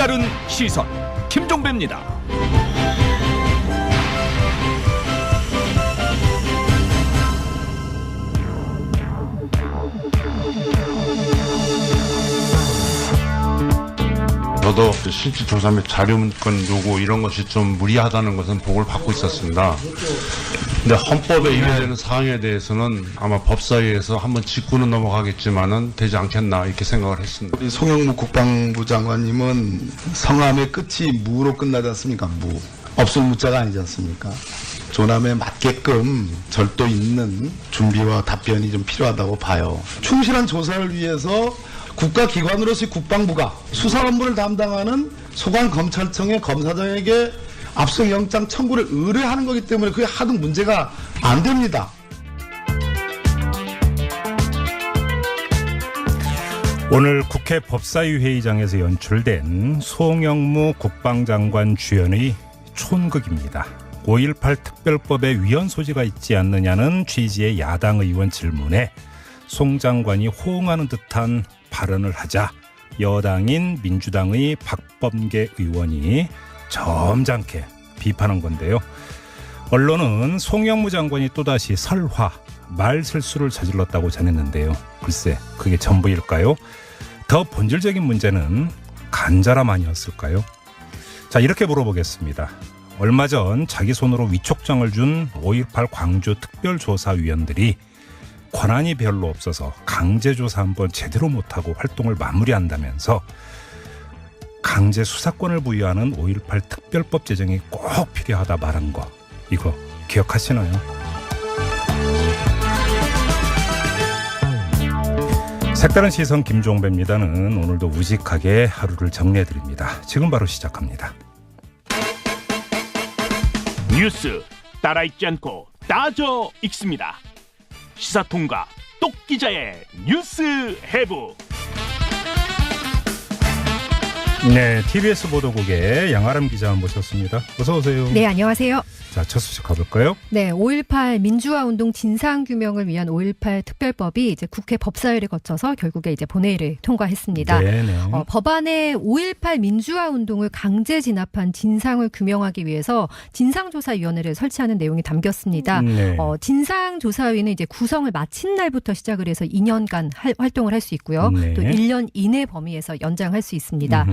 색다른 시선 김종배입니다. 저도 실질 조사 및 자료문건 요구 이런 것이 좀 무리하다는 것은 보고를 받고 있었습니다. 근데 헌법에 위배되는 사항에 대해서는 아마 법사위에서 한번 짚고는 넘어가겠지만은 되지 않겠나 이렇게 생각을 했습니다. 우리 송영무 국방부 장관님은 성함의 끝이 무로 끝나지 않습니까? 무. 없을 무자가 아니지 않습니까? 조남에 맞게끔 절도 있는 준비와 답변이 좀 필요하다고 봐요. 충실한 조사를 위해서 국가기관으로서의 국방부가 수사 업무를 담당하는 소관검찰청의 검사장에게 압수영장 청구를 의뢰하는 거기 때문에 그게 하등 문제가 안 됩니다. 오늘 국회 법사위 회의장에서 연출된 송영무 국방장관 주연의 촌극입니다. 5.18 특별법에 위헌 소지가 있지 않느냐는 취지의 야당 의원 질문에 송 장관이 호응하는 듯한 발언을 하자 여당인 민주당의 박범계 의원이 점잖게 비판한 건데요. 언론은 송영무 장관이 또다시 설화, 말실수를 저질렀다고 전했는데요. 글쎄 그게 전부일까요? 더 본질적인 문제는 간절함 아니었을까요? 자, 이렇게 물어보겠습니다. 얼마 전 자기 손으로 위촉장을 준 5.18 광주 특별조사위원들이 권한이 별로 없어서 강제조사 한번 제대로 못하고 활동을 마무리한다면서 강제 수사권을 부여하는 5.18 특별법 제정이 꼭 필요하다 말한 거, 이거 기억하시나요? 색다른 시선 김종배입니다는 오늘도 우직하게 하루를 정리해드립니다. 지금 바로 시작합니다. 뉴스 따라 읽지 않고 따져 읽습니다. 시사통과 똑기자의 뉴스 해부. 네, TBS 보도국의 양아람 기자 모셨습니다. 어서 오세요. 네, 안녕하세요. 자, 첫 소식 가볼까요? 네, 5.18 민주화운동 진상규명을 위한 5.18 특별법이 이제 국회 법사위를 거쳐서 결국에 이제 본회의를 통과했습니다. 네네. 법안에 5.18 민주화운동을 강제 진압한 진상을 규명하기 위해서 진상조사위원회를 설치하는 내용이 담겼습니다. 네. 진상조사위는 이제 구성을 마친 날부터 시작을 해서 2년간 활동을 할 수 있고요. 네. 또 1년 이내 범위에서 연장할 수 있습니다.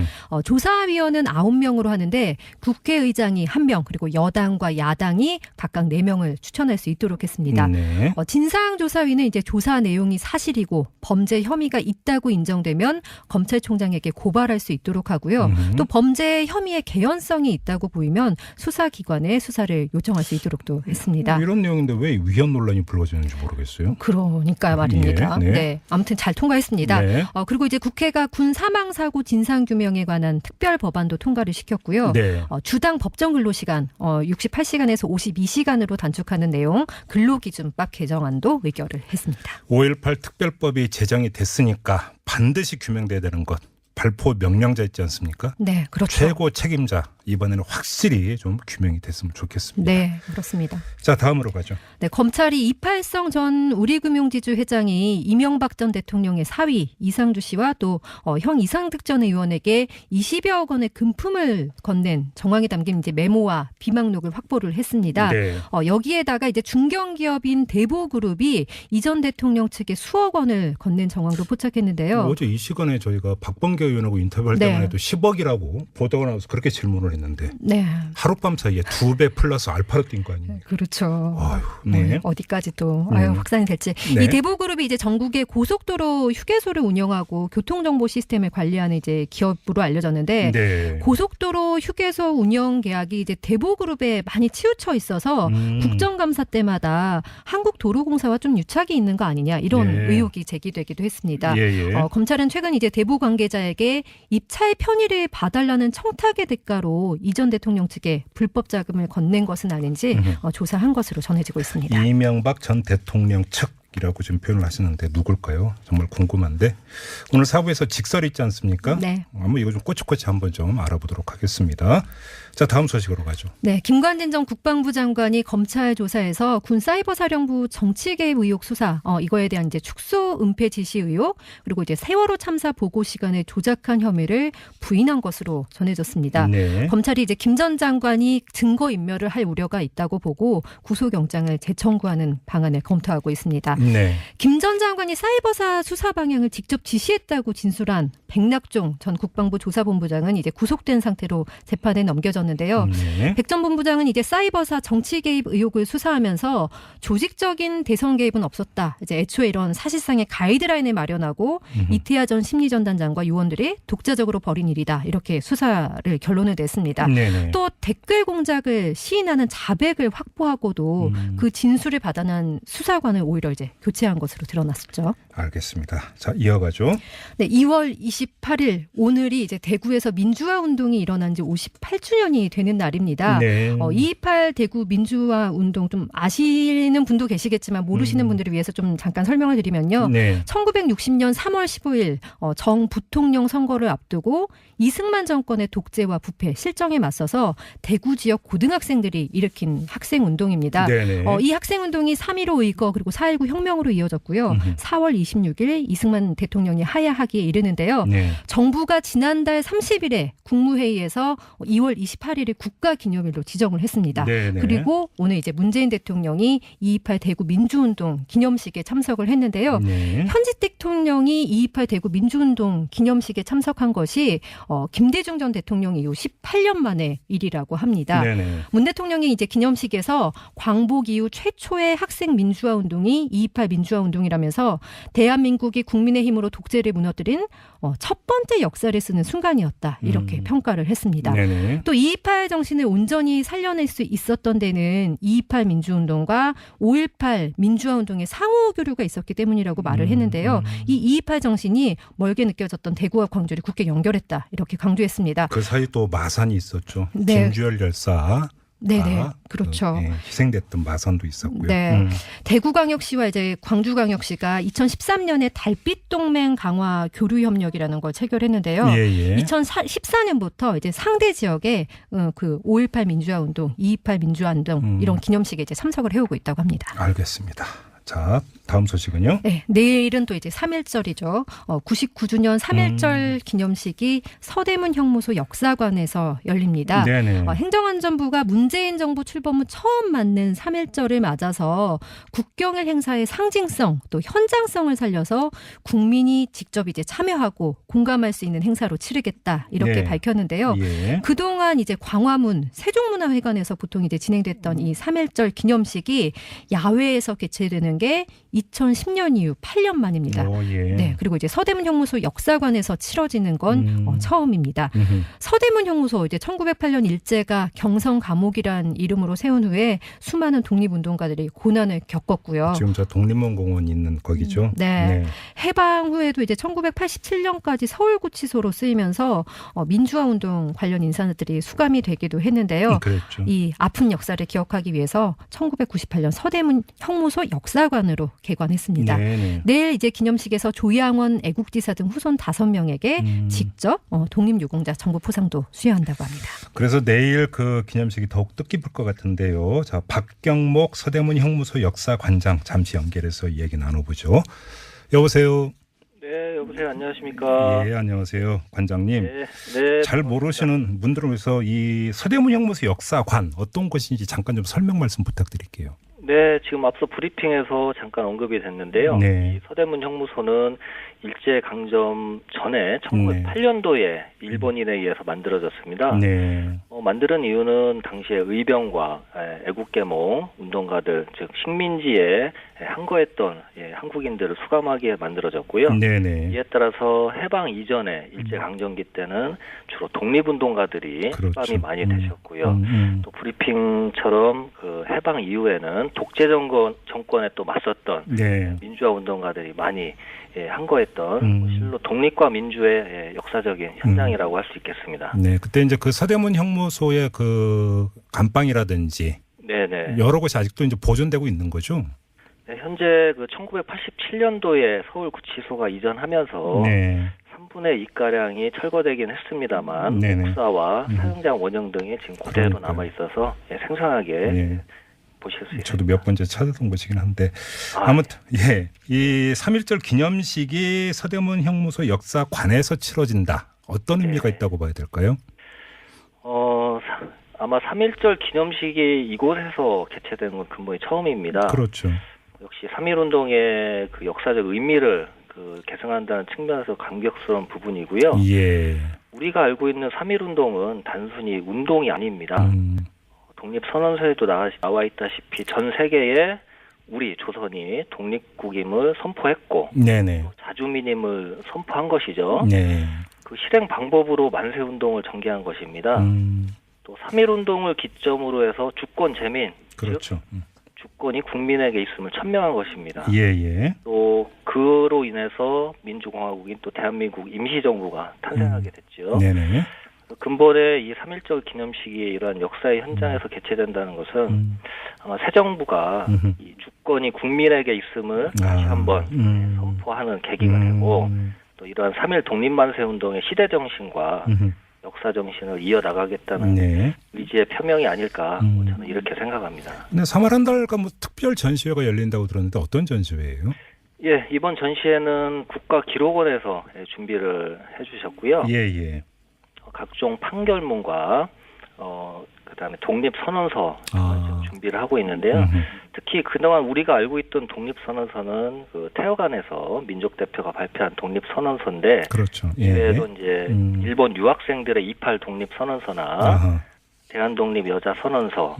조사위원은 9명으로 하는데 국회의장이 1명, 그리고 여당과 야당이 각각 4명을 추천할 수 있도록 했습니다. 네. 진상조사위는 이제 조사 내용이 사실이고 범죄 혐의가 있다고 인정되면 검찰총장에게 고발할 수 있도록 하고요. 또 범죄 혐의의 개연성이 있다고 보이면 수사기관에 수사를 요청할 수 있도록도 했습니다. 이런 내용인데 왜 위헌 논란이 불거지는지 모르겠어요. 그러니까 말입니다. 네, 네. 네, 아무튼 잘 통과했습니다. 네. 그리고 이제 국회가 군 사망사고 진상규명에 관한 특별 법안도 통과를 시켰고요. 네. 주당 법정 근로시간 68시간에서 52시간으로 단축하는 내용 근로기준법 개정안도 의결을 했습니다. 5.18 특별법이 제정이 됐으니까 반드시 규명돼야 되는 것. 발포 명령자 있지 않습니까? 네, 그렇죠. 최고 책임자 이번에는 확실히 좀 규명이 됐으면 좋겠습니다. 네, 그렇습니다. 자, 다음으로 가죠. 네, 검찰이 이팔성 전 우리금융지주 회장이 이명박 전 대통령의 사위 이상주 씨와 또 형 이상득 전 의원에게 20여억 원의 금품을 건넨 정황이 담긴 이제 메모와 비망록을 확보를 했습니다. 네. 여기에다가 이제 중견기업인 대보그룹이 이 전 대통령 측에 수억 원을 건넨 정황도 포착했는데요. 어제 이 시간에 저희가 박범계 의원하고 인터뷰할 네. 때만 해도 10억이라고 보도가 나와서 그렇게 질문을 했는데 네, 하룻밤 사이에 2배 플러스 알파로 뛴 거 아닙니까? 그렇죠. 아유, 네. 어디까지 또 확산이 될지. 네. 이 대보그룹이 이제 전국의 고속도로 휴게소를 운영하고 교통정보 시스템을 관리하는 이제 기업으로 알려졌는데 네. 고속도로 휴게소 운영 계약이 이제 대보그룹에 많이 치우쳐 있어서 국정감사 때마다 한국도로공사와 좀 유착이 있는 거 아니냐 이런 네. 의혹이 제기되기도 했습니다. 예, 예. 검찰은 최근 이제 대보 관계자에게 입찰 편의를 봐달라는 청탁의 대가로 이 전 대통령 측에 불법 자금을 건넨 것은 아닌지 조사한 것으로 전해지고 있습니다. 이명박 전 대통령 측 조직이라고 지금 표현을 하시는데 누굴까요? 정말 궁금한데 오늘 4부에서 직설 있지 않습니까? 네. 한번 이거 좀 꼬치꼬치 한번 좀 알아보도록 하겠습니다. 자, 다음 소식으로 가죠. 네, 김관진 전 국방부 장관이 검찰 조사에서 군 사이버사령부 정치 개입 의혹 수사, 이거에 대한 이제 축소 은폐 지시 의혹, 그리고 이제 세월호 참사 보고 시간을 조작한 혐의를 부인한 것으로 전해졌습니다. 네. 검찰이 이제 김 전 장관이 증거 인멸을 할 우려가 있다고 보고 구속영장을 재청구하는 방안을 검토하고 있습니다. 네. 김 전 장관이 사이버사 수사 방향을 직접 지시했다고 진술한 백낙종 전 국방부 조사본부장은 이제 구속된 상태로 재판에 넘겨졌는데요. 네. 백 전 본부장은 이제 사이버사 정치 개입 의혹을 수사하면서 조직적인 대선 개입은 없었다. 이제 애초에 이런 사실상의 가이드라인을 마련하고 이태하 전 심리전단장과 요원들이 독자적으로 벌인 일이다. 이렇게 수사를 결론을 냈습니다. 네네. 또 댓글 공작을 시인하는 자백을 확보하고도 그 진술을 받아낸 수사관을 오히려 이제 교체한 것으로 드러났었죠. 알겠습니다. 자, 이어가죠. 네, 2월 28일 오늘이 이제 대구에서 민주화 운동이 일어난 지 58주년이 되는 날입니다. 네. 228 대구 민주화 운동 좀 아시는 분도 계시겠지만 모르시는 분들을 위해서 좀 잠깐 설명을 드리면요. 네. 1960년 3월 15일 정 부통령 선거를 앞두고 이승만 정권의 독재와 부패, 실정에 맞서서 대구 지역 고등학생들이 일으킨 학생 운동입니다. 네네. 이 학생 운동이 3.15 의거 그리고 4.19 혁명으로 이어졌고요. 4월 26일 이승만 대통령이 하야하기에 이르는데요. 네. 정부가 지난달 30일에 국무회의에서 2월 28일을 국가기념일로 지정을 했습니다. 네네. 그리고 오늘 이제 문재인 대통령이 228 대구 민주운동 기념식에 참석을 했는데요. 네. 현직 대통령이 228 대구 민주운동 기념식에 참석한 것이 김대중 전 대통령 이후 18년 만의 일이라고 합니다. 네네. 문 대통령이 이제 기념식에서 광복 이후 최초의 학생 민주화 운동이 228 민주화 운동이라면서 대한민국이 국민의 힘으로 독재를 무너뜨린 첫 번째 역사를 쓰는 순간이었다. 이렇게 평가를 했습니다. 네네. 또 228 정신을 온전히 살려낼 수 있었던 데는 228 민주운동과 5.18 민주화 운동의 상호 교류가 있었기 때문이라고 말을 했는데요. 이 228 정신이 멀게 느껴졌던 대구와 광주를 굳게 연결했다. 이렇게 강조했습니다. 그 사이 또 마산이 있었죠. 네. 김주열 열사. 네네. 그렇죠. 희생됐던 마산도 있었고요. 네. 대구광역시와 이제 광주광역시가 2013년에 달빛 동맹 강화 교류 협력이라는 걸 체결했는데요. 예. 2014년부터 이제 상대 지역에 그 5.18 민주화 운동, 228 민주화 운동 이런 기념식에 이제 참석을 해오고 있다고 합니다. 알겠습니다. 자, 다음 소식은요? 네, 내일은 또 이제 3.1절이죠. 99주년 3.1절 기념식이 서대문 형무소 역사관에서 열립니다. 네네. 행정안전부가 문재인 정부 출범 후 처음 맞는 3.1절을 맞아서 국경일 행사의 상징성 또 현장성을 살려서 국민이 직접 이제 참여하고 공감할 수 있는 행사로 치르겠다 이렇게 네. 밝혔는데요. 예. 그동안 이제 광화문 세종문화회관에서 보통 이제 진행됐던 이 3.1절 기념식이 야외에서 개최되는 게 2010년 이후 8년 만입니다. 예. 네, 그리고 이제 서대문 형무소 역사관에서 치러지는 건 처음입니다. 서대문 형무소 이제 1908년 일제가 경성 감옥이란 이름으로 세운 후에 수많은 독립운동가들이 고난을 겪었고요. 지금 저 독립문 공원 있는 거기죠. 네. 해방 후에도 이제 1987년까지 서울구치소로 쓰이면서 민주화 운동 관련 인사들이 수감이 되기도 했는데요. 그랬죠. 이 아픈 역사를 기억하기 위해서 1998년 서대문 형무소 역사관으로 개관했습니다. 네네. 내일 이제 기념식에서 조양원 애국지사 등 후손 5명에게 직접 독립유공자 정부 포상도 수여한다고 합니다. 그래서 내일 그 기념식이 더욱 뜻깊을 것 같은데요. 자, 박경목 서대문 형무소 역사관장 잠시 연결해서 이야기 나눠보죠. 여보세요. 네, 여보세요. 안녕하십니까? 예, 안녕하세요, 관장님. 네, 잘 모르시는 분들을 위해서 이 서대문 형무소 역사관 어떤 곳인지 잠깐 좀 설명 말씀 부탁드릴게요. 네, 지금 앞서 브리핑에서 잠깐 언급이 됐는데요. 네. 이 서대문 형무소는 일제강점 전에 1908년도에 일본인에 의해서 만들어졌습니다. 네. 만드는 이유는 당시에 의병과 애국계몽 운동가들, 즉 식민지에 항거했던 한국인들을 수감하기에 만들어졌고요. 네네. 이에 따라서 해방 이전에 일제강점기 때는 주로 독립운동가들이 그렇죠. 수감이 많이 되셨고요. 또 브리핑처럼 그 해방 이후에는 독재 정권에 또 맞섰던 네. 민주화 운동가들이 많이 항거했던 실로 독립과 민주의 역사적인 현장이라고 할 수 있겠습니다. 네, 그때 이제 그 서대문 형무소의 그 감방이라든지 네네. 여러 곳이 아직도 이제 보존되고 있는 거죠. 네, 현재 그 1987년도에 서울구치소가 이전하면서 네. 3분의 2가량이 철거되긴 했습니다만 네네. 옥사와 사용장 원형 등이 지금 그대로 그러니까요. 남아 있어서 생생하게 네. 보실 수 있습니다. 저도 몇 번째 찾았던 곳이긴 한데 아무튼 예, 이 3.1절 기념식이 서대문 형무소 역사관에서 치러진다. 어떤 의미가 있다고 봐야 될까요? 아마 3.1절 기념식이 이곳에서 개최된 건 근본이 처음입니다. 그렇죠. 역시 3.1운동의 그 역사적 의미를 계승한다는 측면에서 감격스러운 부분이고요. 예. 우리가 알고 있는 3.1운동은 단순히 운동이 아닙니다. 독립선언서에도 나와 있다시피 전 세계에 우리 조선이 독립국임을 선포했고 네네. 자주민임을 선포한 것이죠. 네. 그 실행 방법으로 만세운동을 전개한 것입니다. 또 3.1운동을 기점으로 해서 주권 재민, 그렇죠. 즉 주권이 국민에게 있음을 천명한 것입니다. 예예. 또 그로 인해서 민주공화국인 또 대한민국 임시정부가 탄생하게 됐죠. 네네. 근본에 이 3.1절 기념식이 이러한 역사의 현장에서 개최된다는 것은 아마 새 정부가 이 주권이 국민에게 있음을 다시 한번 선포하는 계기가 되고 또 이러한 3.1 독립만세운동의 시대정신과 역사정신을 이어나가겠다는 네. 의지의 표명이 아닐까 저는 이렇게 생각합니다. 네, 3월 한 달간 뭐 특별 전시회가 열린다고 들었는데 어떤 전시회예요? 예, 이번 전시회는 국가기록원에서 준비를 해주셨고요. 예예. 각종 판결문과 그다음에 독립선언서 준비를 하고 있는데요. 특히 그동안 우리가 알고 있던 독립선언서는 그 태화관에서 민족대표가 발표한 독립선언서인데 그렇죠. 예. 이외에도 이제 일본 유학생들의 28 독립선언서나 대한독립 여자선언서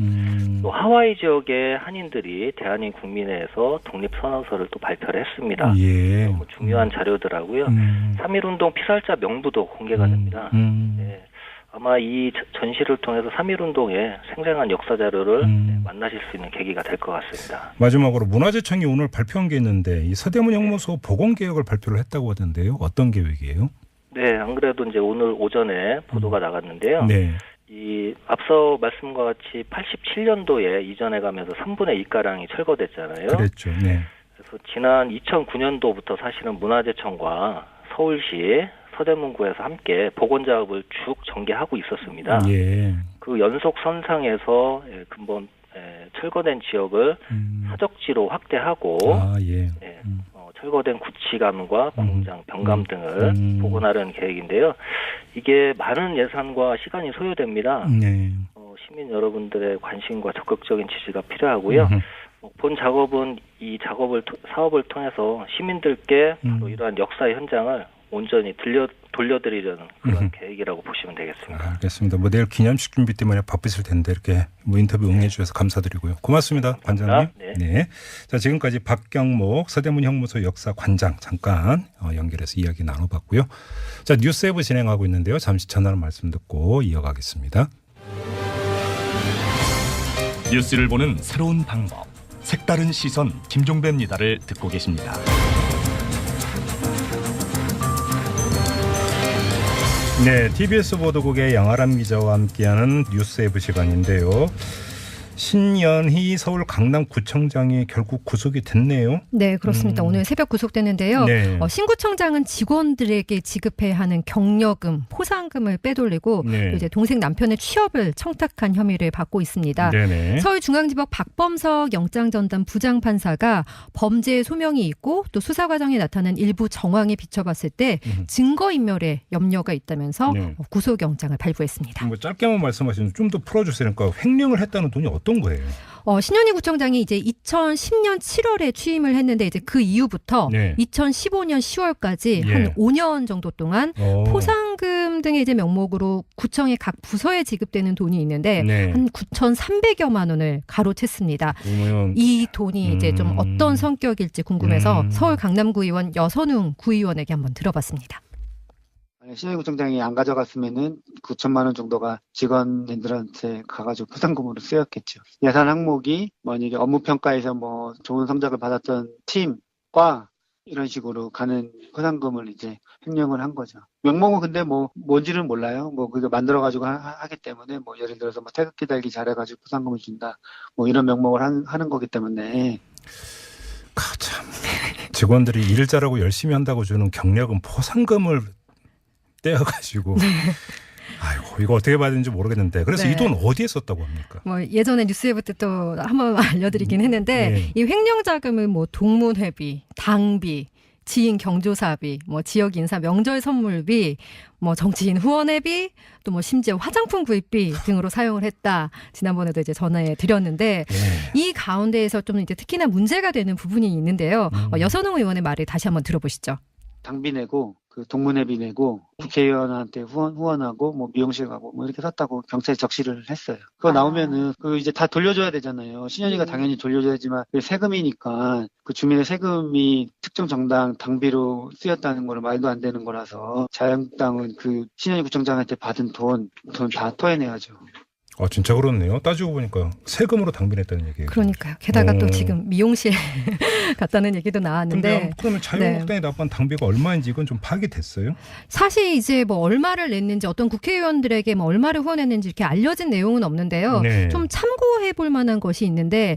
또 하와이 지역의 한인들이 대한민 국민회에서 독립선언서를 또 발표를 했습니다. 예. 너무 중요한 자료더라고요. 3.1운동 피살자 명부도 공개가 됩니다. 네. 아마 이 전시를 통해서 3.1운동의 생생한 역사 자료를 만나실 수 있는 계기가 될 것 같습니다. 마지막으로 문화재청이 오늘 발표한 게 있는데 이 서대문 형무소 복원 계획을 발표를 했다고 하던데요. 어떤 계획이에요? 네, 안 그래도 이제 오늘 오전에 보도가 나갔는데요. 네. 이 앞서 말씀과 같이 87년도에 이전해 가면서 3분의 2가량이 철거됐잖아요. 그랬죠. 네. 그래서 지난 2009년도부터 사실은 문화재청과 서울시 서대문구에서 함께 복원 작업을 쭉 전개하고 있었습니다. 예. 그 연속 선상에서 근본 철거된 지역을 사적지로 확대하고 예. 철거된 구치감과 공장, 병감 등을 복원하려는 계획인데요. 이게 많은 예산과 시간이 소요됩니다. 네. 시민 여러분들의 관심과 적극적인 지지가 필요하고요. 본 작업은 이 사업을 통해서 시민들께 바로 이러한 역사의 현장을 온전히 돌려드리려는 그런 계획이라고 보시면 되겠습니다. 알겠습니다. 뭐 내일 기념식 준비 때문에 바쁘실 텐데 이렇게 뭐 인터뷰 응해 주셔서 감사드리고요. 고맙습니다, 관장님. 네. 자, 지금까지 박경목 서대문 형무소 역사관장 잠깐 연결해서 이야기 나눠봤고요. 자, 뉴스웨브 진행하고 있는데요. 잠시 전하는 말씀 듣고 이어가겠습니다. 뉴스를 보는 새로운 방법, 색다른 시선 김종배입니다를 듣고 계십니다. 네, TBS 보도국의 양아람 기자와 함께하는 뉴스웨브 시간인데요. 신연희 서울 강남구청장이 결국 구속이 됐네요. 네, 그렇습니다. 오늘 새벽 구속됐는데요. 네. 신구청장은 직원들에게 지급해야 하는 경력금, 포상금을 빼돌리고 네. 또 이제 동생 남편의 취업을 청탁한 혐의를 받고 있습니다. 네네. 서울중앙지법 박범석 영장전담 부장판사가 범죄의 소명이 있고 또 수사 과정에 나타난 일부 정황에 비춰봤을 때 증거인멸에 염려가 있다면서 네. 구속영장을 발부했습니다. 뭐 짧게만 말씀하시면 좀 더 풀어주세요. 그러니까 횡령을 했다는 돈이 어떤 거예요? 신현희 구청장이 이제 2010년 7월에 취임을 했는데 이제 그 이후부터 네. 2015년 10월까지 예. 한 5년 정도 동안 포상금 등의 이제 명목으로 구청의 각 부서에 지급되는 돈이 있는데 네. 한 9,300여만 원을 가로챘습니다. 그러면 이 돈이 이제 좀 어떤 성격일지 궁금해서 서울 강남구의원 여선웅 구의원에게 한번 들어봤습니다. 신현희 구청장이 안 가져갔으면은 9천만 원 정도가 직원들한테 가가지고 포상금으로 쓰였겠죠. 예산 항목이 만약에 업무 평가에서 뭐 좋은 성적을 받았던 팀과 이런 식으로 가는 포상금을 이제 횡령을 한 거죠. 명목은 근데 뭐 뭔지는 몰라요. 뭐 그거 만들어가지고 하기 때문에 뭐 예를 들어서 뭐 태극기 달기 잘해가지고 포상금을 준다. 뭐 이런 명목을 하는 거기 때문에. 참. 직원들이 일 잘하고 열심히 한다고 주는 경력은 포상금을 떼어가지고. 아이고 이거 어떻게 봐야 되는지 모르겠는데 그래서 네. 이 돈 어디에 썼다고 합니까? 뭐 예전에 뉴스회부 때 또 한번 알려드리긴 했는데 네. 이 횡령자금은 뭐 동문회비, 당비, 지인 경조사비, 뭐 지역 인사 명절 선물비, 뭐 정치인 후원회비, 또 뭐 심지어 화장품 구입비 등으로 사용을 했다. 지난번에도 이제 전화해 드렸는데 네. 이 가운데에서 좀 이제 특히나 문제가 되는 부분이 있는데요. 여선홍 의원의 말을 다시 한번 들어보시죠. 당비 내고 그 동문회비 내고 국회의원한테 후원하고 뭐 미용실 가고 뭐 이렇게 샀다고 경찰에 적시를 했어요. 그거 나오면은 그 이제 다 돌려줘야 되잖아요. 신현이가 당연히 돌려줘야지만 그 세금이니까 그 주민의 세금이 특정 정당 당비로 쓰였다는 거는 말도 안 되는 거라서 자유한국당은 그 신현이 구청장한테 받은 돈 다 토해내야죠. 진짜 그렇네요. 따지고 보니까 세금으로 당빈했다는 얘기예요. 그러니까요. 게다가 또 지금 미용실 갔다는 얘기도 나왔는데. 그러면 자유한국당이 납부한 당비가 얼마인지 이건 좀 파악이 됐어요? 사실 이제 뭐 얼마를 냈는지 어떤 국회의원들에게 뭐 얼마를 후원했는지 이렇게 알려진 내용은 없는데요. 네. 좀 참고해 볼 만한 것이 있는데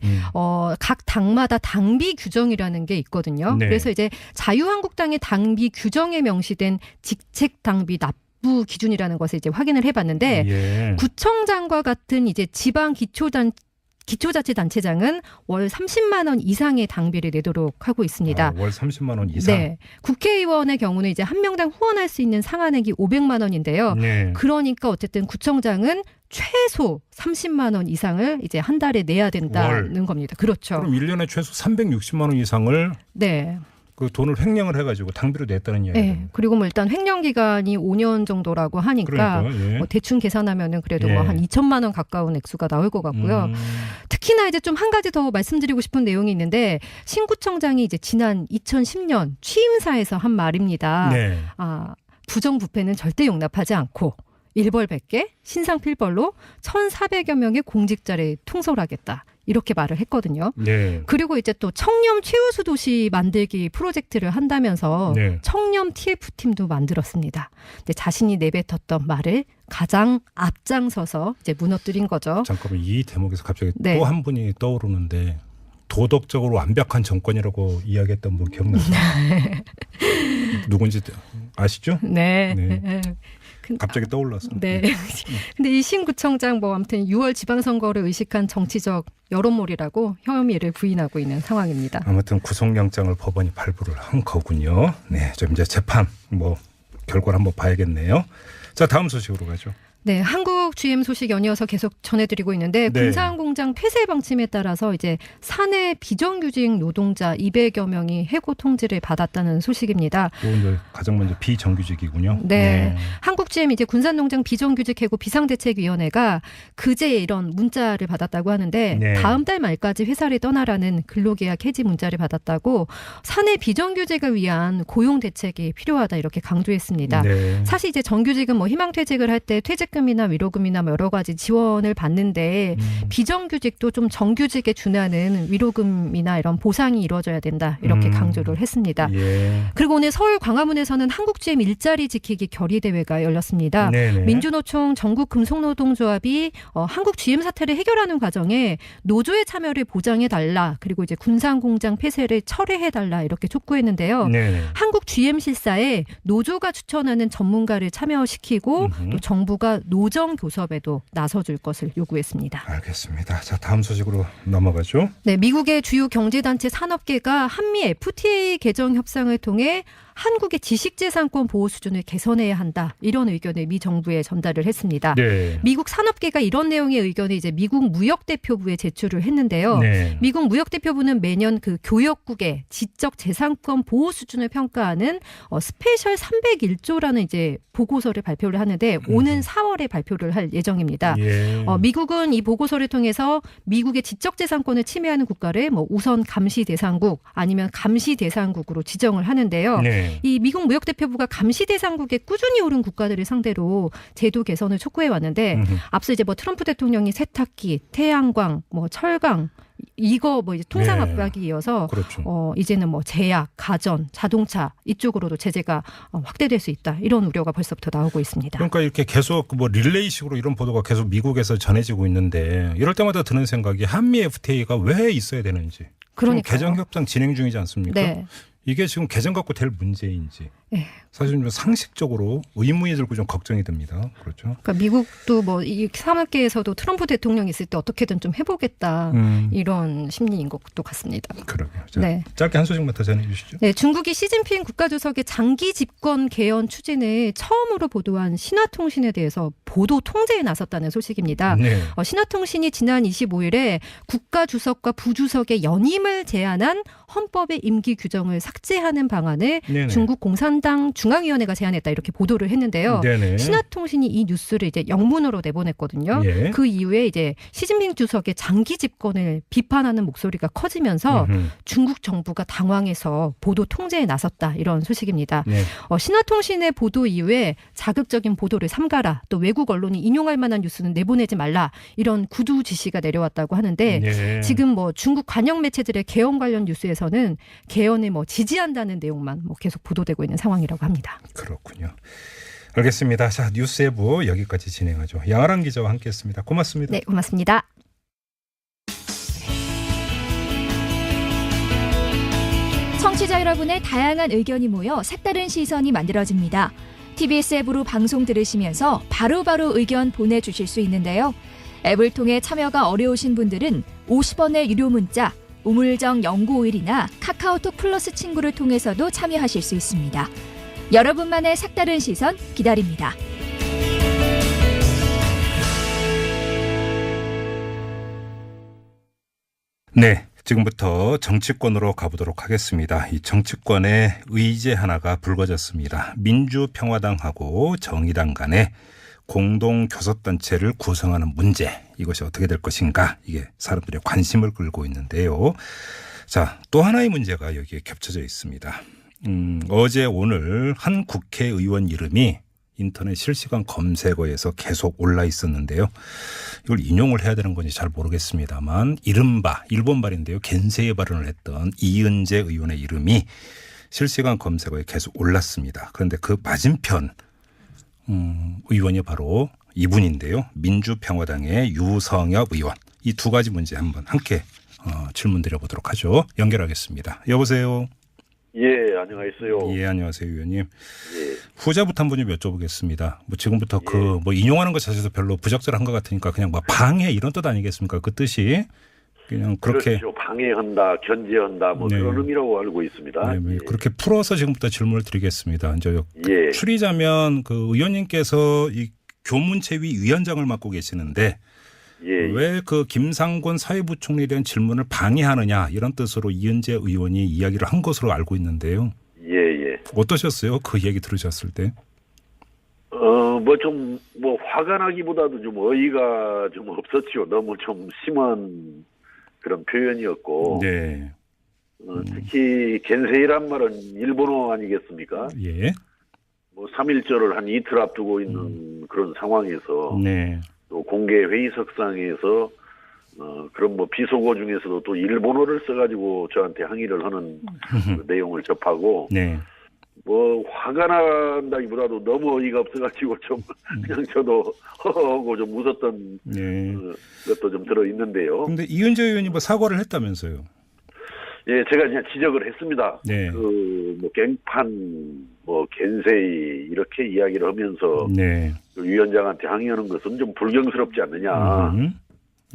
각 당마다 당비 규정이라는 게 있거든요. 네. 그래서 이제 자유한국당의 당비 규정에 명시된 직책 당비 납부 기준이라는 것을 이제 확인을 해봤는데 예. 구청장과 같은 이제 지방 기초자치단체장은 월 30만 원 이상의 당비를 내도록 하고 있습니다. 월 30만 원 이상. 네, 국회의원의 경우는 이제 한 명당 후원할 수 있는 상한액이 500만 원인데요. 네. 그러니까 어쨌든 구청장은 최소 30만 원 이상을 이제 한 달에 내야 된다는 겁니다. 그렇죠. 그럼 1년에 최소 360만 원 이상을 네. 그 돈을 횡령을 해가지고 당비로 냈다는 이야기예요. 네. 그리고 뭐 일단 횡령 기간이 5년 정도라고 하니까 그러니까, 예. 뭐 대충 계산하면은 그래도 예. 뭐 한 2천만 원 가까운 액수가 나올 것 같고요. 특히나 이제 좀 한 가지 더 말씀드리고 싶은 내용이 있는데 신구청장이 이제 지난 2010년 취임사에서 한 말입니다. 네. 부정부패는 절대 용납하지 않고 일벌백계, 신상필벌로 1,400여 명의 공직자를 통솔하겠다. 이렇게 말을 했거든요. 네. 그리고 이제 또 청렴 최우수 도시 만들기 프로젝트를 한다면서 네. 청렴 TF팀도 만들었습니다. 근데 자신이 내뱉었던 말을 가장 앞장서서 이제 무너뜨린 거죠. 잠깐만 이 대목에서 갑자기 네. 또 한 분이 떠오르는데 도덕적으로 완벽한 정권이라고 이야기했던 분 기억나세요? 누군지 아시죠? 네. 네. 갑자기 떠올랐어. 네. 근데 이 신구청장 뭐 아무튼 6월 지방선거를 의식한 정치적 여론몰이라고 혐의를 부인하고 있는 상황입니다. 아무튼 구속영장을 법원이 발부를 한 거군요. 네, 좀 이제 재판 뭐 결과를 한번 봐야겠네요. 자, 다음 소식으로 가죠. 네, 한국 GM 소식 연이어서 계속 전해드리고 있는데 네. 군산공장 폐쇄 방침에 따라서 이제 사내 비정규직 노동자 200여 명이 해고 통지를 받았다는 소식입니다. 오늘 가장 먼저 비정규직이군요. 네. 한국 GM 이제 군산농장 비정규직 해고 비상대책위원회가 그제 이런 문자를 받았다고 하는데 네. 다음 달 말까지 회사를 떠나라는 근로계약 해지 문자를 받았다고 사내 비정규직을 위한 고용 대책이 필요하다 이렇게 강조했습니다. 네. 사실 이제 정규직은 뭐 희망퇴직을 할 때 퇴직금이나 위로금이나 뭐 여러 가지 지원을 받는데 비정규직도 좀 정규직에 준하는 위로금이나 이런 보상이 이루어져야 된다 이렇게 강조를 했습니다. 예. 그리고 오늘 서울 광화문에서는 한국GM 일자리 지키기 결의대회가 열렸습니다. 네네. 민주노총 전국금속노동조합이 한국 GM 사태를 해결하는 과정에 노조의 참여를 보장해달라 그리고 이제 군산공장 폐쇄를 철회해달라 이렇게 촉구했는데요. 네네. 한국 GM 실사에 노조가 추천하는 전문가를 참여시키고 또 정부가 노정 교섭에도 나서줄 것을 요구했습니다. 알겠습니다. 자, 다음 소식으로 넘어가죠. 네, 미국의 주요 경제단체 산업계가 한미 FTA 개정 협상을 통해 한국의 지식재산권 보호 수준을 개선해야 한다. 이런 의견을 미 정부에 전달을 했습니다. 네. 미국 산업계가 이런 내용의 의견을 이제 미국 무역대표부에 제출을 했는데요. 네. 미국 무역대표부는 매년 그 교역국의 지적재산권 보호 수준을 평가하는 스페셜 301조라는 이제 보고서를 발표를 하는데 오는 4월에 발표를 할 예정입니다. 예. 미국은 이 보고서를 통해서 미국의 지적재산권을 침해하는 국가를 뭐 우선 감시 대상국 아니면 감시 대상국으로 지정을 하는데요. 네. 이 미국 무역대표부가 감시 대상국에 꾸준히 오른 국가들을 상대로 제도 개선을 촉구해 왔는데 앞서 이제 뭐 트럼프 대통령이 세탁기, 태양광, 뭐 철강 이거 뭐 이제 통상 네. 압박이 이어서 그렇죠. 이제는 뭐 제약, 가전, 자동차 이쪽으로도 제재가 확대될 수 있다. 이런 우려가 벌써부터 나오고 있습니다. 그러니까 이렇게 계속 뭐 릴레이식으로 이런 보도가 계속 미국에서 전해지고 있는데 이럴 때마다 드는 생각이 한미 FTA가 왜 있어야 되는지. 그러니까 개정 협상 진행 중이지 않습니까? 네. 이게 지금 개정 갖고 될 문제인지 네. 사실 좀 상식적으로 의문이 들고 좀 걱정이 됩니다. 그렇죠. 그러니까 미국도 뭐 이 산업계에서도 트럼프 대통령이 있을 때 어떻게든 좀 해보겠다 이런 심리인 것도 같습니다. 그러게요. 자, 네. 짧게 한 소식만 더 전해주시죠. 네, 중국이 시진핑 국가주석의 장기 집권 개헌 추진을 처음으로 보도한 신화통신에 대해서 보도 통제에 나섰다는 소식입니다. 네. 신화통신이 지난 25일에 국가주석과 부주석의 연임을 제한한 헌법의 임기 규정을 삭제하는 방안을 네네. 중국 공산당 중앙위원회가 제안했다 이렇게 보도를 했는데요. 네네. 신화통신이 이 뉴스를 이제 영문으로 내보냈거든요. 예. 그 이후에 이제 시진핑 주석의 장기 집권을 비판하는 목소리가 커지면서 중국 정부가 당황해서 보도 통제에 나섰다 이런 소식입니다. 네. 신화통신의 보도 이후에 자극적인 보도를 삼가라 또 외국 언론이 인용할 만한 뉴스는 내보내지 말라 이런 구두 지시가 내려왔다고 하는데 네. 지금 뭐 중국 관영 매체들의 개헌 관련 뉴스에서는 개헌을 뭐 지지한다는 내용만 뭐 계속 보도되고 있는 상황이라고 합니다. 그렇군요. 알겠습니다. 자, 뉴스예부 여기까지 진행하죠. 양아랑 기자와 함께했습니다. 고맙습니다. 네, 고맙습니다. 청취자 여러분의 다양한 의견이 모여 색다른 시선이 만들어집니다. TBS 앱으로 방송 들으시면서 바로바로 의견 보내주실 수 있는데요. 앱을 통해 참여가 어려우신 분들은 50원의 유료 문자 우물정 0951이나 카카오톡 플러스 친구를 통해서도 참여하실 수 있습니다. 여러분만의 색다른 시선 기다립니다. 네, 지금부터 정치권으로 가보도록 하겠습니다. 이 정치권의 의제 하나가 불거졌습니다. 민주평화당하고 정의당 간에 공동교섭단체를 구성하는 문제, 이것이 어떻게 될 것인가, 이게 사람들의 관심을 끌고 있는데요. 자, 또 하나의 문제가 여기에 겹쳐져 있습니다. 어제 오늘 한 국회의원 이름이 인터넷 실시간 검색어에서 계속 올라 있었는데요. 이걸 인용을 해야 되는 건지 잘 모르겠습니다만 이른바 일본 말인데요. 겐세이 발언을 했던 이은재 의원의 이름이 실시간 검색어에 계속 올랐습니다. 그런데 그 맞은편 의원이 바로 이분인데요. 민주평화당의 유성엽 의원. 이 두 가지 문제 한번 함께 질문 드려보도록 하죠. 연결하겠습니다. 여보세요. 예, 안녕하세요. 예, 안녕하세요, 의원님. 예. 후자부터 한번 좀 여쭤보겠습니다. 뭐 지금부터 그 인용하는 것 자체도 별로 부적절한 것 같으니까 그냥 뭐 방해 이런 뜻 아니겠습니까? 그 뜻이 그냥 그렇게 그렇죠. 방해한다, 견제한다, 뭐 네. 그런 의미라고 알고 있습니다. 네, 예. 그렇게 풀어서 지금부터 질문을 드리겠습니다. 이제 예. 추리자면 그 의원님께서 이 교문체위 위원장을 맡고 계시는데 예. 왜 그 김상곤 사회부총리에 대한 질문을 방해하느냐 이런 뜻으로 이은재 의원이 이야기를 한 것으로 알고 있는데요. 예, 예. 어떠셨어요? 그 얘기 들으셨을 때? 뭐 화가 나기보다도 좀 어이가 좀 없었죠. 너무 좀 심한 그런 표현이었고. 네. 특히 겐세이란 말은 일본어 아니겠습니까? 예. 뭐 3.1절을 한 이틀 앞두고 있는 그런 상황에서 네. 또 공개 회의석상에서 그런 뭐 비속어 중에서도 또 일본어를 써가지고 저한테 항의를 하는 그 내용을 접하고 네. 뭐 화가 난다기보다도 너무 어이가 없어가지고 좀 그냥 저도 허허하고 좀 웃었던 네. 것도 좀 들어 있는데요. 근데 이은재 의원이 뭐 사과를 했다면서요? 예, 제가 그냥 지적을 했습니다. 네. 뭐 갱판, 뭐 겐세이 이렇게 이야기를 하면서 네. 그 위원장한테 항의하는 것은 좀 불경스럽지 않느냐.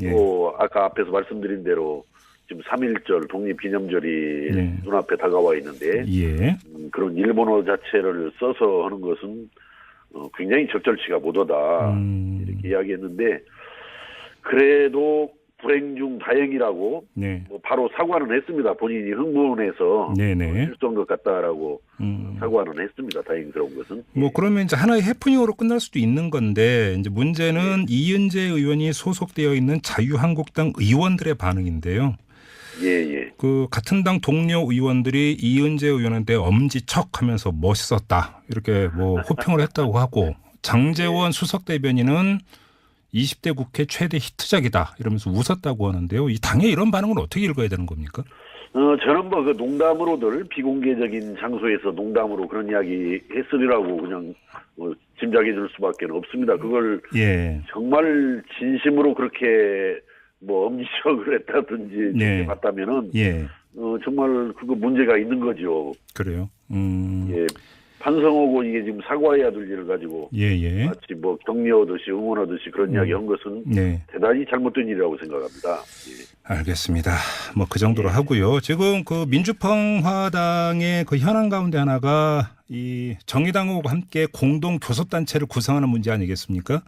예. 또 아까 앞에서 말씀드린 대로 지금 3.1절 독립기념절이 네. 눈앞에 다가와 있는데 예. 그런 일본어 자체를 써서 하는 것은 굉장히 적절치가 못하다 이렇게 이야기했는데 그래도 불행 중 다행이라고 네. 뭐 바로 사과는 했습니다. 본인이 흥분해서 네네. 실수한 것 같다라고 사과는 했습니다. 다행스러운 것은. 뭐 그러면 이제 하나의 해프닝으로 끝날 수도 있는 건데 이제 문제는 이은재 의원이 소속되어 있는 자유한국당 의원들의 반응인데요. 예. 그 같은 당 동료 의원들이 이은재 의원한테 엄지척하면서 멋있었다 이렇게 뭐 호평을 했다고 하고 장제원 수석 대변인은 20대 국회 최대 히트작이다 이러면서 웃었다고 하는데요. 이 당의 이런 반응은 어떻게 읽어야 되는 겁니까? 저는 뭐 그 농담으로들 비공개적인 장소에서 농담으로 그런 이야기 했으리라고 그냥 뭐 짐작해 줄 수밖에 없습니다. 그걸 예. 정말 진심으로 그렇게 뭐 엄지척을 했다든지 네. 이렇게 봤다면은 예. 정말 그거 문제가 있는 거죠. 그래요. 예. 반성하고 이게 지금 사과해야 될 일을 가지고 예. 마치 뭐 격려하듯이 응원하듯이 그런 이야기 한 것은 네. 대단히 잘못된 일이라고 생각합니다. 예. 알겠습니다. 뭐 그 정도로 하고요. 지금 그 민주평화당의 그 현안 가운데 하나가 이 정의당하고 함께 공동 교섭단체를 구성하는 문제 아니겠습니까?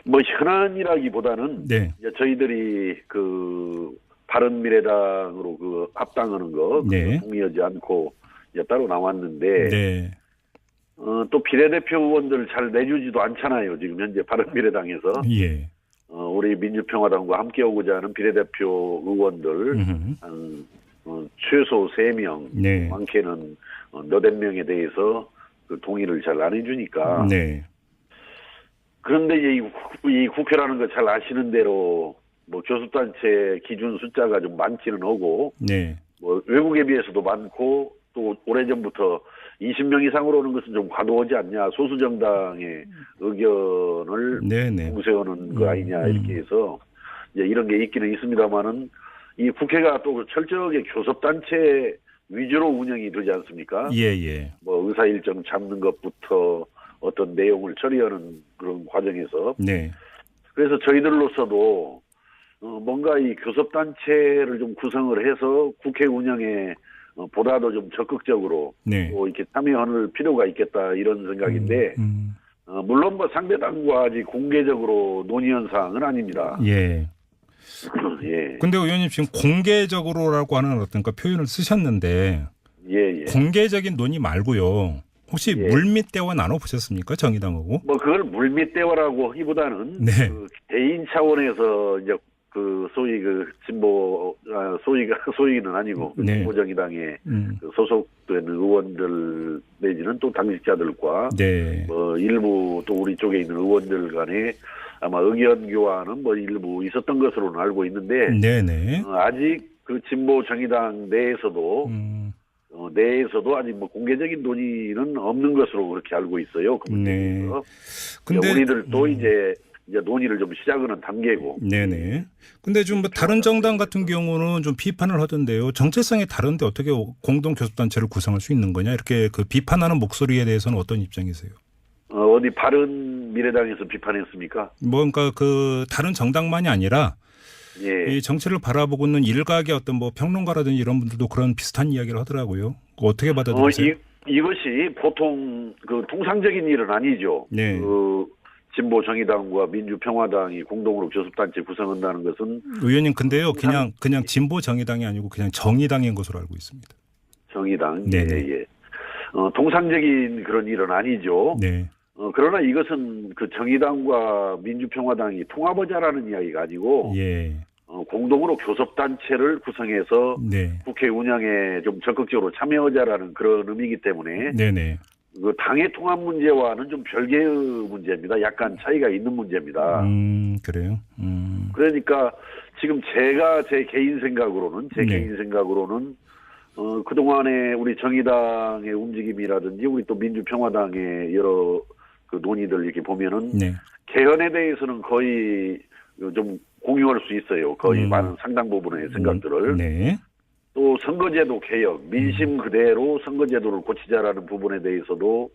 뭐 현안이라기보다는 네. 이제 저희들이 그 바른미래당으로 그 합당하는 거 네. 동의하지 않고 이제 따로 나왔는데 네. 또 비례대표 의원들 잘 내주지도 않잖아요. 지금 현재 바른미래당에서 예. 우리 민주평화당과 함께 오고자 하는 비례대표 의원들 한 최소 3명, 네. 많게는 너댓 명에 대해서 그 동의를 잘 안 해주니까. 네. 그런데 이제 이 국회라는 거 잘 아시는 대로 뭐 교섭단체 기준 숫자가 좀 많지는 하고, 네. 뭐 외국에 비해서도 많고 또 오래전부터 20명 이상으로 오는 것은 좀 과도하지 않냐, 소수 정당의 의견을 네네. 공세하는 거 아니냐 이렇게 해서 이제 이런 게 있기는 있습니다만은 이 국회가 또 철저하게 교섭단체 위주로 운영이 되지 않습니까? 예. 뭐 의사 일정 잡는 것부터 어떤 내용을 처리하는 그런 과정에서 네. 그래서 저희들로서도 뭔가 이 교섭단체를 좀 구성을 해서 국회 운영에 보다도 좀 적극적으로 네. 또 이렇게 참여할 필요가 있겠다 이런 생각인데 물론 뭐 상대당과 아직 공개적으로 논의한 사항은 아닙니다. 예. 예. 근데 의원님 지금 공개적으로라고 하는 어떤 그 표현을 쓰셨는데 예. 공개적인 논의 말고요. 혹시 예. 물밑대화 나눠보셨습니까? 정의당하고? 뭐 그걸 물밑대화라고 하기보다는 네. 그 개인 차원에서 이제 그 소위 그 진보 소위는 아니고 그 네. 진보정의당에 그 소속된 의원들 내지는 또 당직자들과 네. 뭐 일부 또 우리 쪽에 있는 의원들 간에 아마 의견 교환은 뭐 일부 있었던 것으로는 알고 있는데 네네. 아직 그 진보정의당 내에서도 내에서도 아직 뭐 공개적인 논의는 없는 것으로 그렇게 알고 있어요. 그 네. 문제에서. 근데 우리들도 이제 논의를 좀 시작하는 단계고. 네네. 근데 좀 뭐 다른 정당 같은 경우는 좀 비판을 하던데요. 정체성이 다른데 어떻게 공동 교섭단체를 구성할 수 있는 거냐 이렇게 그 비판하는 목소리에 대해서는 어떤 입장이세요? 어디 바른 미래당에서 비판했습니까? 뭐 그러니까 그 다른 정당만이 아니라 예. 이 정치를 바라보고 있는 일각의 어떤 뭐 평론가라든지 이런 분들도 그런 비슷한 이야기를 하더라고요. 어떻게 받아들이세요? 이것이 보통 그 통상적인 일은 아니죠. 네. 그 진보 정의당과 민주평화당이 공동으로 교섭단체 구성한다는 것은 의원님 근데요 그냥 진보 정의당이 아니고 그냥 정의당인 것으로 알고 있습니다. 정의당. 네네. 예. 통상적인 그런 일은 아니죠. 네. 그러나 이것은 그 정의당과 민주평화당이 통합하자라는 이야기가 아니고 예. 공동으로 교섭단체를 구성해서 네. 국회 운영에 좀 적극적으로 참여하자라는 그런 의미이기 때문에 네네. 그 당의 통합 문제와는 좀 별개의 문제입니다. 약간 차이가 있는 문제입니다. 그래요. 그러니까 지금 제가 제 개인 생각으로는 그동안에 우리 정의당의 움직임이라든지 우리 또 민주평화당의 여러 그 논의들 이렇게 보면은 네. 개헌에 대해서는 거의 좀 공유할 수 있어요. 거의 많은 상당 부분의 생각들을. 네. 또 선거제도 개혁, 민심 그대로 선거제도를 고치자라는 부분에 대해서도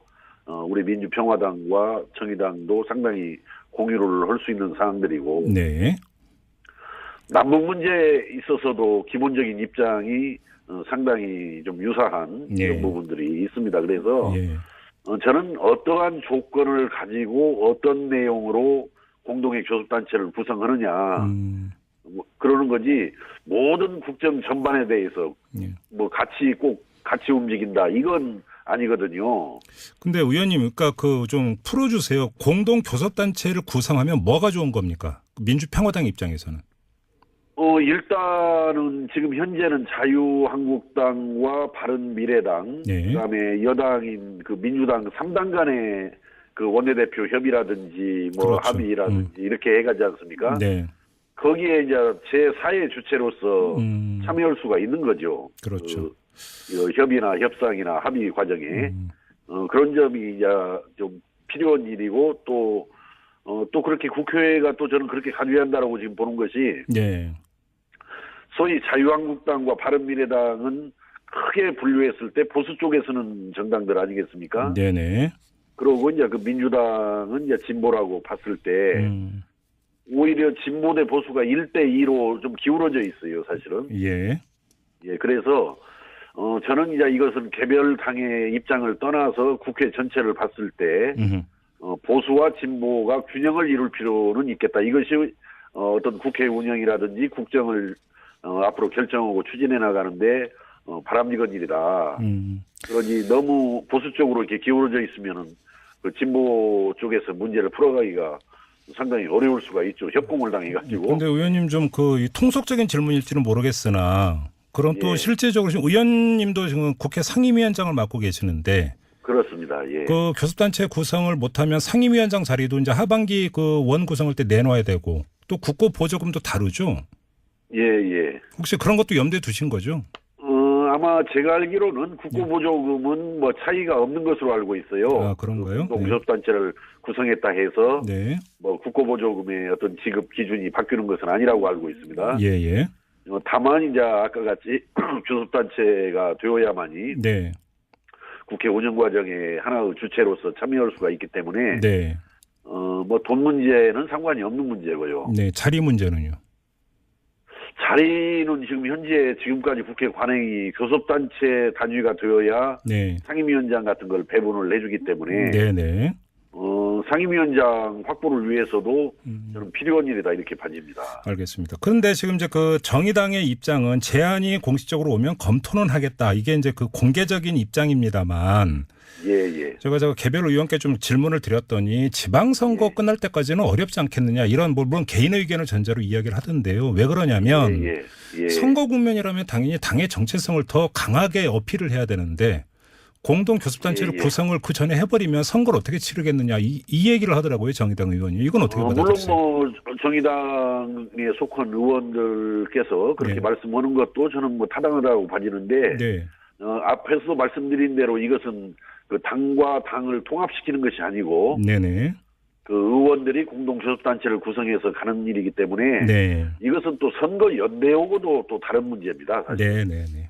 우리 민주평화당과 정의당도 상당히 공유를 할 수 있는 사항들이고 네. 남북 문제에 있어서도 기본적인 입장이 상당히 좀 유사한 네. 이런 부분들이 있습니다. 그래서 예. 저는 어떠한 조건을 가지고 어떤 내용으로 공동의 교섭단체를 구성하느냐 뭐 그러는 거지 모든 국정 전반에 대해서 예. 뭐 같이 움직인다 이건 아니거든요. 근데 의원님 그러니까 그 좀 풀어주세요. 공동 교섭단체를 구성하면 뭐가 좋은 겁니까? 민주평화당 입장에서는. 일단은 지금 현재는 자유한국당과 바른미래당, 네. 그다음에 여당인 그 민주당 3당 간의 그 원내대표 협의라든지 뭐 그렇죠. 합의라든지 이렇게 해가지 않습니까? 네. 거기에 이제 제4의 주체로서 참여할 수가 있는 거죠. 그렇죠. 그 협의나 협상이나 합의 과정에 그런 점이 이제 좀 필요한 일이고 또 또 그렇게 국회가 또 저는 그렇게 간주한다라고 지금 보는 것이 네. 소위 자유한국당과 바른미래당은 크게 분류했을 때 보수 쪽에서는 정당들 아니겠습니까? 네네. 그러고 이제 그 민주당은 이제 진보라고 봤을 때 오히려 진보 대 보수가 1대2로 좀 기울어져 있어요, 사실은. 예. 예, 그래서 저는 이제 이것은 개별 당의 입장을 떠나서 국회 전체를 봤을 때 보수와 진보가 균형을 이룰 필요는 있겠다. 이것이 어떤 국회 운영이라든지 국정을 앞으로 결정하고 추진해 나가는데 바람직한 일이다. 그러니 너무 보수 쪽으로 이렇게 기울어져 있으면은 그 진보 쪽에서 문제를 풀어가기가 상당히 어려울 수가 있죠. 협공을 당해가지고. 근데 의원님 좀 그 통속적인 질문일지는 모르겠으나 그럼 또 예. 실제적으로 지금 의원님도 지금 국회 상임위원장을 맡고 계시는데 그렇습니다. 예. 그 교섭단체 구성을 못하면 상임위원장 자리도 이제 하반기 그 원 구성할 때 내놔야 되고 또 국고 보조금도 다르죠. 예, 예. 혹시 그런 것도 염두에 두신 거죠? 아마 제가 알기로는 국고보조금은 뭐 차이가 없는 것으로 알고 있어요. 아, 그런가요? 교섭단체를 구성했다 해서 네. 뭐 국고보조금의 어떤 지급 기준이 바뀌는 것은 아니라고 알고 있습니다. 예, 예. 다만 이제 아까 같이 교섭단체가 되어야만이 네. 국회 운영 과정에 하나의 주체로서 참여할 수가 있기 때문에 네. 뭐 돈 문제는 상관이 없는 문제고요. 네. 자리 문제는요? 자리는 지금 현재 지금까지 국회 관행이 교섭단체 단위가 되어야 네. 상임위원장 같은 걸 배분을 해주기 때문에 네네. 상임위원장 확보를 위해서도 저는 필요한 일이다 이렇게 봐집니다. 알겠습니다. 그런데 지금 이제 그 정의당의 입장은 제안이 공식적으로 오면 검토는 하겠다. 이게 이제 그 공개적인 입장입니다만. 예. 제가 개별 의원께 좀 질문을 드렸더니 지방선거 끝날 때까지는 어렵지 않겠느냐 이런 물론 개인 의견을 전제로 이야기를 하던데요. 왜 그러냐면 선거 국면이라면 당연히 당의 정체성을 더 강하게 어필을 해야 되는데 공동 교섭단체를 구성을 그 전에 해버리면 선거를 어떻게 치르겠느냐 이 얘기를 하더라고요. 정의당 의원이. 이건 어떻게 받아들이세요? 물론 뭐 정의당에 속한 의원들께서 그렇게 말씀하는 것도 저는 뭐 타당하다고 봐지는데 네. 앞에서 말씀드린 대로 이것은 그 당과 당을 통합시키는 것이 아니고 네네. 그 의원들이 공동 교섭단체를 구성해서 가는 일이기 때문에 네. 이것은 또 선거 연대하고도 또 다른 문제입니다. 사실. 네네네.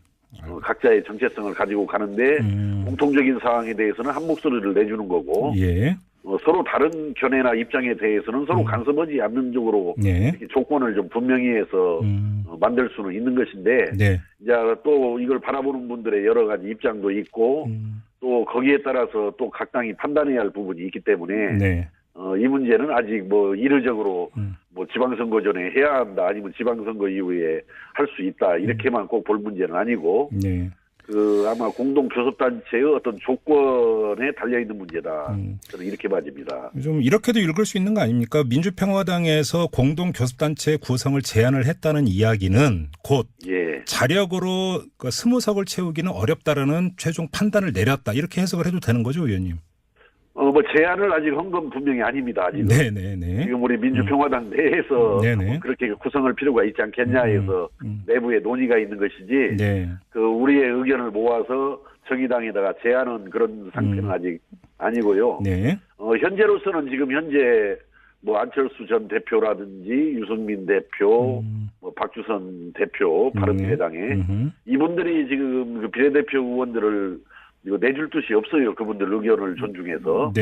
각자의 정체성을 가지고 가는데 공통적인 사항에 대해서는 한 목소리를 내주는 거고 예. 서로 다른 견해나 입장에 대해서는 서로 간섭하지 않는 쪽으로 이렇게 조건을 좀 분명히 해서 만들 수는 있는 것인데 이제 또 이걸 바라보는 분들의 여러 가지 입장도 있고 또 거기에 따라서 또 각 당이 판단해야 할 부분이 있기 때문에 이 문제는 아직 뭐 이례적으로 뭐 지방선거 전에 해야 한다 아니면 지방선거 이후에 할 수 있다 이렇게만 꼭 볼 문제는 아니고 그 아마 공동 교섭단체의 어떤 조건에 달려 있는 문제다. 저는 이렇게 봐집니다. 좀 이렇게도 읽을 수 있는 거 아닙니까? 민주평화당에서 공동 교섭단체 구성을 제안을 했다는 이야기는 곧 자력으로 그 20석을 채우기는 어렵다라는 최종 판단을 내렸다. 이렇게 해석을 해도 되는 거죠, 의원님? 뭐 제안을 아직 한 건 분명히 아닙니다. 아직은. 네네네. 지금 우리 민주평화당 내에서 그렇게 구성할 필요가 있지 않겠냐 해서 내부에 논의가 있는 것이지. 그 우리의 의견을 모아서 정의당에다가 제안은 그런 상태는 아직 아니고요. 현재로서는 지금 현재 뭐 안철수 전 대표라든지 유승민 대표, 뭐 박주선 대표 바른미래당에 이분들이 지금 그 비례대표 의원들을 이거 내줄 뜻이 없어요. 그분들 의견을 존중해서.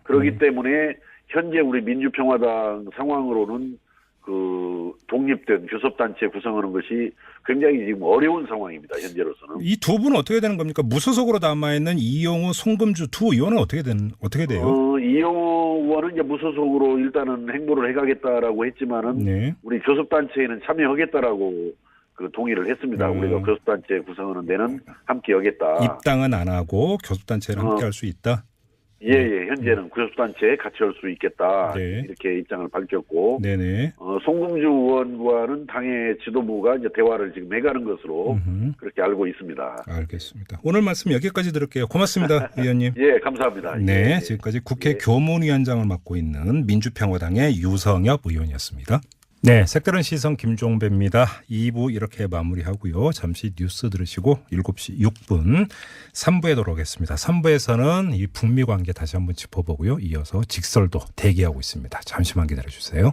그렇기 때문에 현재 우리 민주평화당 상황으로는 그 독립된 교섭단체 구성하는 것이 굉장히 지금 어려운 상황입니다. 현재로서는. 이 두 분은 어떻게 되는 겁니까? 무소속으로 남아있는 이용우, 송금주 두 의원은 어떻게 돼요? 이용우 의원은 이제 무소속으로 일단은 행보를 해가겠다라고 했지만은 우리 교섭단체에는 참여하겠다라고 그 동의를 했습니다. 우리가 교섭단체 구성하는 데는 함께 하겠다. 입당은 안 하고 교섭단체를 함께 할 수 있다? 현재는 교섭단체에 같이 할 수 있겠다. 이렇게 입장을 밝혔고. 송금주 의원과는 당의 지도부가 이제 대화를 지금 해가는 것으로 그렇게 알고 있습니다. 알겠습니다. 오늘 말씀 여기까지 들을게요. 고맙습니다, 의원님. 감사합니다. 지금까지 국회 교문위원장을 맡고 있는 민주평화당의 유성엽 의원이었습니다. 네, 색다른 시선 김종배입니다. 2부 이렇게 마무리하고요. 잠시 뉴스 들으시고 7시 6분 3부에 돌아오겠습니다. 3부에서는 이 북미 관계 다시 한번 짚어보고요. 이어서 직설도 대기하고 있습니다. 잠시만 기다려주세요.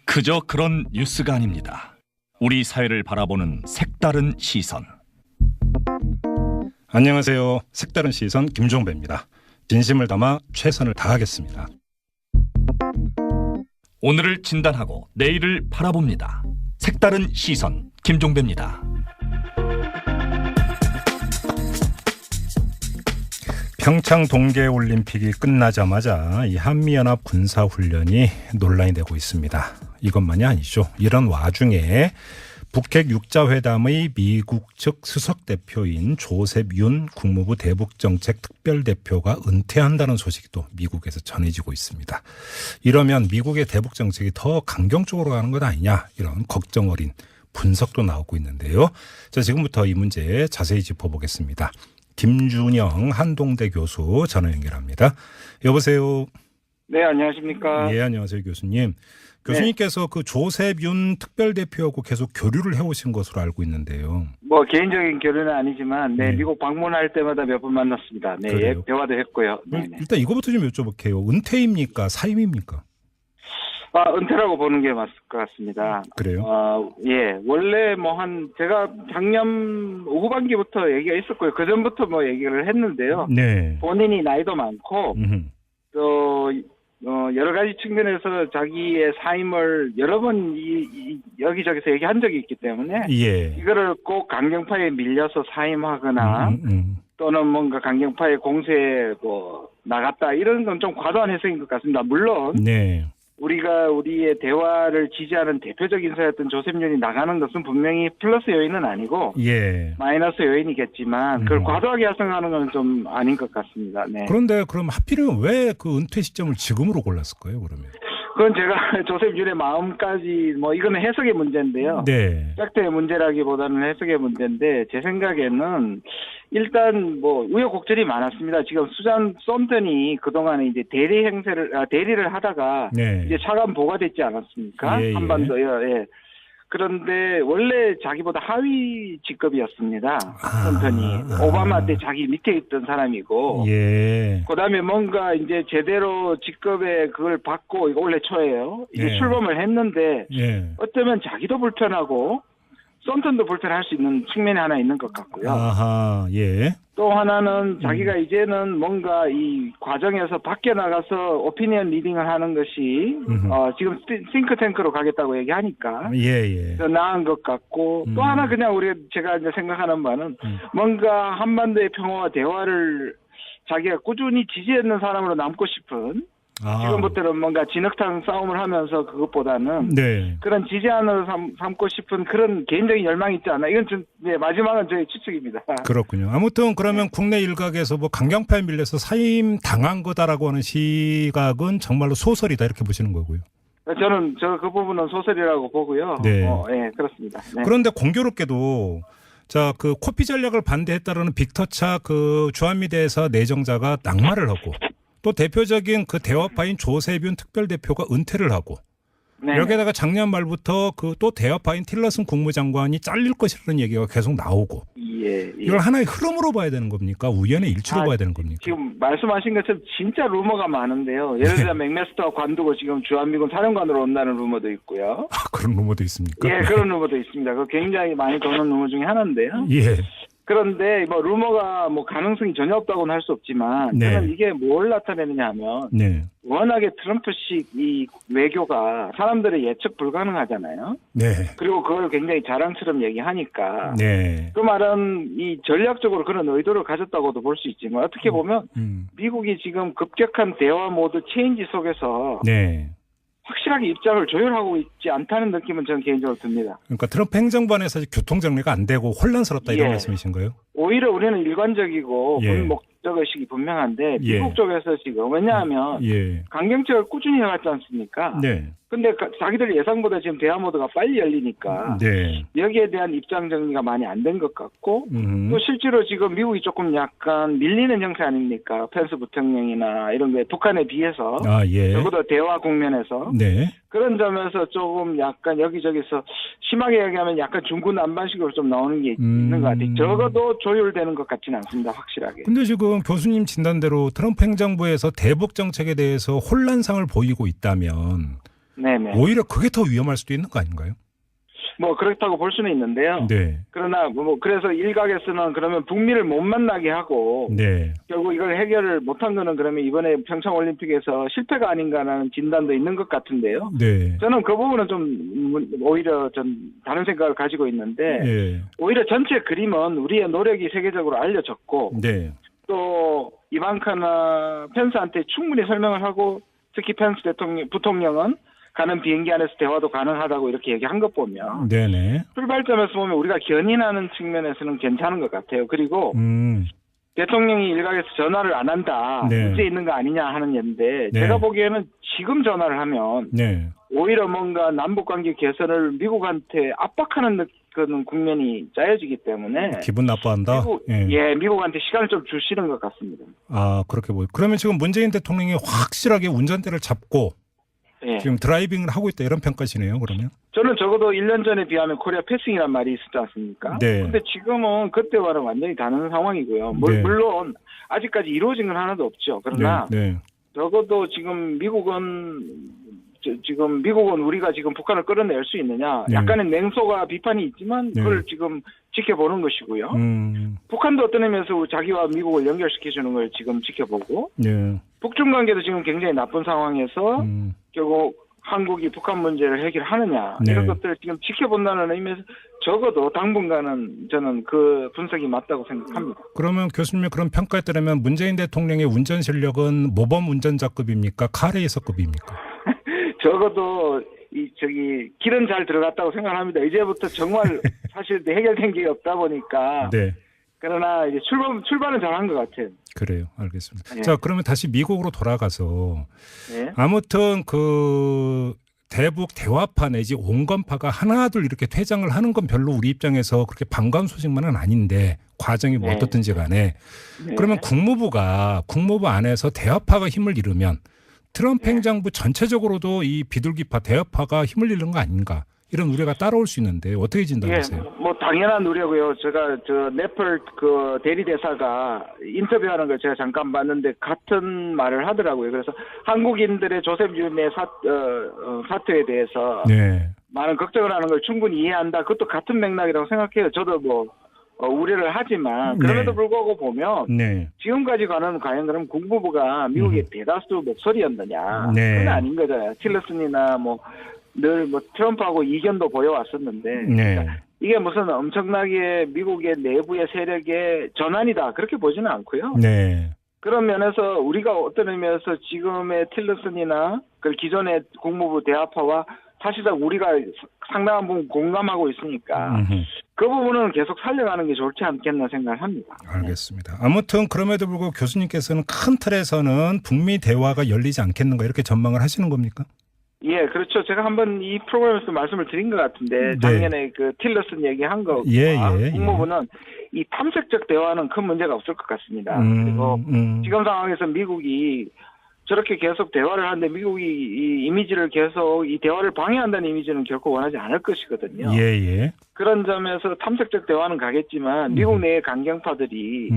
그저 그런 뉴스가 아닙니다. 우리 사회를 바라보는 색다른 시선. 안녕하세요. 색다른 시선 김종배입니다. 진심을 담아 최선을 다하겠습니다. 오늘을 진단하고 내일을 바라봅니다. 색다른 시선 김종배입니다. 평창 동계올림픽이 끝나자마자 이 한미연합 군사훈련이 논란이 되고 있습니다. 이것만이 아니죠. 이런 와중에 북핵 6자 회담의 미국 측 수석대표인 조셉 윤 국무부 대북정책 특별대표가 은퇴한다는 소식이 또 미국에서 전해지고 있습니다. 이러면 미국의 대북정책이 더 강경적으로 가는 것 아니냐, 이런 걱정 어린 분석도 나오고 있는데요. 자, 지금부터 이 문제 자세히 짚어보겠습니다. 김준영 한동대 교수 전화 연결합니다. 여보세요. 네, 안녕하십니까. 예, 안녕하세요, 교수님. 교수님께서 그 조셉 윤 특별대표하고 계속 교류를 해오신 것으로 알고 있는데요. 뭐 개인적인 교류는 아니지만, 네, 미국 방문할 때마다 몇 번 만났습니다. 네, 예, 대화도 했고요. 네네. 일단 이거부터 좀 여쭤볼게요. 은퇴입니까? 사임입니까? 은퇴라고 보는 게 맞을 것 같습니다. 그래요? 예, 원래 제가 작년 후반기부터 얘기가 있었고요. 그 전부터 뭐 얘기를 했는데요. 네. 본인이 나이도 많고, 또 여러 가지 측면에서 자기의 사임을 여러 번 여기저기서 얘기한 적이 있기 때문에 예. 이거를 꼭 강경파에 밀려서 사임하거나 또는 뭔가 강경파의 공세에 나갔다 이런 건 좀 과도한 해석인 것 같습니다. 물론 네. 우리가 우리의 대화를 지지하는 대표적 인사였던 조셉 윤이 나가는 것은 분명히 플러스 요인은 아니고 예. 마이너스 요인이겠지만 그걸 과도하게 해석하는 건 좀 아닌 것 같습니다. 네. 그런데 그럼 하필이면 왜 그 은퇴 시점을 지금으로 골랐을까요, 그러면? 그건 제가 조셉 윤의 마음까지 이거는 해석의 문제인데요. 네. 짝대의 문제라기보다는 해석의 문제인데 제 생각에는 일단 우여곡절이 많았습니다. 지금 수잔 썬턴이 그동안에 이제 대리를 하다가 네. 이제 차관보가 됐지 않았습니까? 예, 예. 한반도요. 예. 그런데 원래 자기보다 하위 직급이었습니다. 썬턴이 오바마 때 자기 밑에 있던 사람이고, 예. 그다음에 뭔가 이제 제대로 직급에 그걸 받고 이거 원래 초예요. 이제 예. 출범을 했는데 예. 어쩌면 자기도 불편하고 썬턴도 불편할 수 있는 측면이 하나 있는 것 같고요. 아하, 예. 또 하나는 자기가 이제는 뭔가 이 과정에서 밖에 나가서 오피니언 리딩을 하는 것이 지금 싱크탱크로 가겠다고 얘기하니까 예. 더 나은 것 같고 또 하나 그냥 제가 이제 생각하는 바는 뭔가 한반도의 평화와 대화를 자기가 꾸준히 지지했는 사람으로 남고 싶은 지금부터는 뭔가 진흙탕 싸움을 하면서 그것보다는 네. 그런 지지안으로 삼고 싶은 그런 개인적인 열망이 있지 않나. 이건 좀 마지막은 저의 추측입니다. 그렇군요. 아무튼 그러면 국내 일각에서 강경파에 밀려서 사임 당한 거다라고 하는 시각은 정말로 소설이다 이렇게 보시는 거고요. 저는 그 부분은 소설이라고 보고요. 네. 예, 그렇습니다. 네. 그런데 공교롭게도 그 코피 전략을 반대했다라는 빅터차 그 주한미대에서 내정자가 낙마를 하고 또 대표적인 그 대화파인 조셉 윤 특별대표가 은퇴를 하고 네. 여기에다가 작년 말부터 그 또 대화파인 틸러슨 국무장관이 잘릴 것이라는 얘기가 계속 나오고 예. 이걸 하나의 흐름으로 봐야 되는 겁니까? 우연의 일치로 봐야 되는 겁니까? 지금 말씀하신 것처럼 진짜 루머가 많은데요. 예를 들어 맥메스터 관두고 지금 주한미군 사령관으로 온다는 루머도 있고요. 그런 루머도 있습니까? 예, 그런 루머도 있습니다. 그 굉장히 많이 도는 루머 중에 하나인데요. 예. 그런데 루머가 가능성이 전혀 없다고는 할 수 없지만 네. 저는 이게 뭘 나타내느냐 하면 네. 워낙에 트럼프식 이 외교가 사람들의 예측 불가능하잖아요. 네. 그리고 그걸 굉장히 자랑처럼 얘기하니까 네. 그 말은 이 전략적으로 그런 의도를 가졌다고도 볼 수 있지만 어떻게 보면 미국이 지금 급격한 대화 모드 체인지 속에서 네. 확실하게 입장을 조율하고 있지 않다는 느낌은 저는 개인적으로 듭니다. 그러니까 트럼프 행정부안에서 교통 정리가 안 되고 혼란스럽다 이런 말씀이신 거예요? 오히려 우리는 일관적이고 예. 저것이 분명한데 예. 미국 쪽에서 지금 왜냐하면 예. 강경책을 꾸준히 해왔지 않습니까? 네. 근데 자기들 예상보다 지금 대화 모드가 빨리 열리니까 네. 여기에 대한 입장 정리가 많이 안 된 것 같고 또 실제로 지금 미국이 조금 약간 밀리는 형태 아닙니까? 펜스 부통령이나 이런 게 북한에 비해서 아, 예. 적어도 대화 국면에서 네. 그런 점에서 조금 약간 여기저기서 심하게 얘기하면 약간 중구난방식으로 좀 나오는 게 있는 것 같아요. 적어도 조율되는 것 같지는 않습니다. 확실하게. 근데 지금 교수님 진단대로 트럼프 행정부에서 대북 정책에 대해서 혼란상을 보이고 있다면 네네. 오히려 그게 더 위험할 수도 있는 거 아닌가요? 뭐 그렇다고 볼 수는 있는데요. 네. 그러나 뭐 그래서 일각에서는 그러면 북미를 못 만나게 하고 네. 결국 이걸 해결을 못한 거는 그러면 이번에 평창 올림픽에서 실패가 아닌가라는 진단도 있는 것 같은데요. 네. 저는 그 부분은 좀 오히려 좀 다른 생각을 가지고 있는데 예. 오히려 전체 그림은 우리의 노력이 세계적으로 알려졌고 네. 또 이방카나 펜스한테 충분히 설명을 하고 특히 펜스 부통령은 가는 비행기 안에서 대화도 가능하다고 이렇게 얘기한 것 보면 네네. 출발점에서 보면 우리가 견인하는 측면에서는 괜찮은 것 같아요. 그리고 대통령이 일각에서 전화를 안 한다. 네. 문제 있는 거 아니냐 하는 얘기인데 네. 제가 보기에는 지금 전화를 하면 네. 오히려 뭔가 남북관계 개선을 미국한테 압박하는 그런 국면이 짜여지기 때문에 기분 나빠한다? 미국한테 시간을 좀 주시는 것 같습니다. 아, 그렇게 보여. 그러면 지금 문재인 대통령이 확실하게 운전대를 잡고 예. 지금 드라이빙을 하고 있다 이런 평가시네요. 그러면? 저는 적어도 1년 전에 비하면 코리아 패싱이란 말이 있었지 않습니까? 네. 근데 지금은 그때와는 완전히 다른 상황이고요. 네. 물론 아직까지 이루어진 건 하나도 없죠. 그러나 네. 적어도 지금 미국은 우리가 지금 북한을 끌어낼 수 있느냐? 네. 약간의 냉소가 비판이 있지만 그걸 지금 지켜보는 것이고요. 북한도 어떤 의미에서 자기와 미국을 연결시켜주는 걸 지금 지켜보고 네. 북중 관계도 지금 굉장히 나쁜 상황에서 결국 한국이 북한 문제를 해결하느냐 네. 이런 것들을 지금 지켜본다는 의미에서 적어도 당분간은 저는 그 분석이 맞다고 생각합니다. 그러면 교수님의 그런 평가에 따르면 문재인 대통령의 운전 실력은 모범 운전자급입니까? 카레이서급입니까? 적어도 길은 잘 들어갔다고 생각합니다. 이제부터 정말 사실 해결된 게 없다 보니까. 네. 그러나 이제 출발은 잘한 것 같아요. 그래요. 알겠습니다. 네. 자, 그러면 다시 미국으로 돌아가서 네. 아무튼 그 대북 대화파 내지 온건파가 하나둘 이렇게 퇴장을 하는 건 별로 우리 입장에서 그렇게 반가운 소식만은 아닌데 과정이 뭐 어떻든지 간에 그러면 국무부 안에서 대화파가 힘을 잃으면 트럼프 행정부 전체적으로도 이 비둘기파 대화파가 힘을 잃는 거 아닌가 이런 우려가 따라올 수 있는데 어떻게 진단하세요? 뭐 당연한 우려고요. 제가 네플 그 대리대사가 인터뷰하는 걸 제가 잠깐 봤는데 같은 말을 하더라고요. 그래서 한국인들의 조셉 윤의 사퇴에 대해서 많은 걱정을 하는 걸 충분히 이해한다. 그것도 같은 맥락이라고 생각해요. 저도 뭐 우려를 하지만 그럼에도 불구하고 보면 지금까지 과연 그럼 국무부가 미국의 대다수 목소리였느냐 그건 아닌 거잖아요. 틸러슨이나 늘 트럼프하고 이견도 보여왔었는데 그러니까 이게 무슨 엄청나게 미국의 내부의 세력의 전환이다 그렇게 보지는 않고요. 그런 면에서 우리가 어떤 의미에서 지금의 틸러슨이나 그 기존의 국무부 대화파와 사실상 우리가 상당한 부분 공감하고 있으니까 그 부분은 계속 살려가는 게 좋지 않겠나 생각을 합니다. 알겠습니다. 아무튼 그럼에도 불구하고 교수님께서는 큰 틀에서는 북미 대화가 열리지 않겠는가 이렇게 전망을 하시는 겁니까? 예, 그렇죠. 제가 한번 이 프로그램에서 말씀을 드린 것 같은데 작년에 그 틸러슨 얘기한 거와 국무부는 이 탐색적 대화는 큰 문제가 없을 것 같습니다. 그리고 지금 상황에서 미국이 저렇게 계속 대화를 하는데 미국이 이 이미지를 계속 이 대화를 방해한다는 이미지는 결코 원하지 않을 것이거든요. 그런 점에서 탐색적 대화는 가겠지만 미국 내의 강경파들이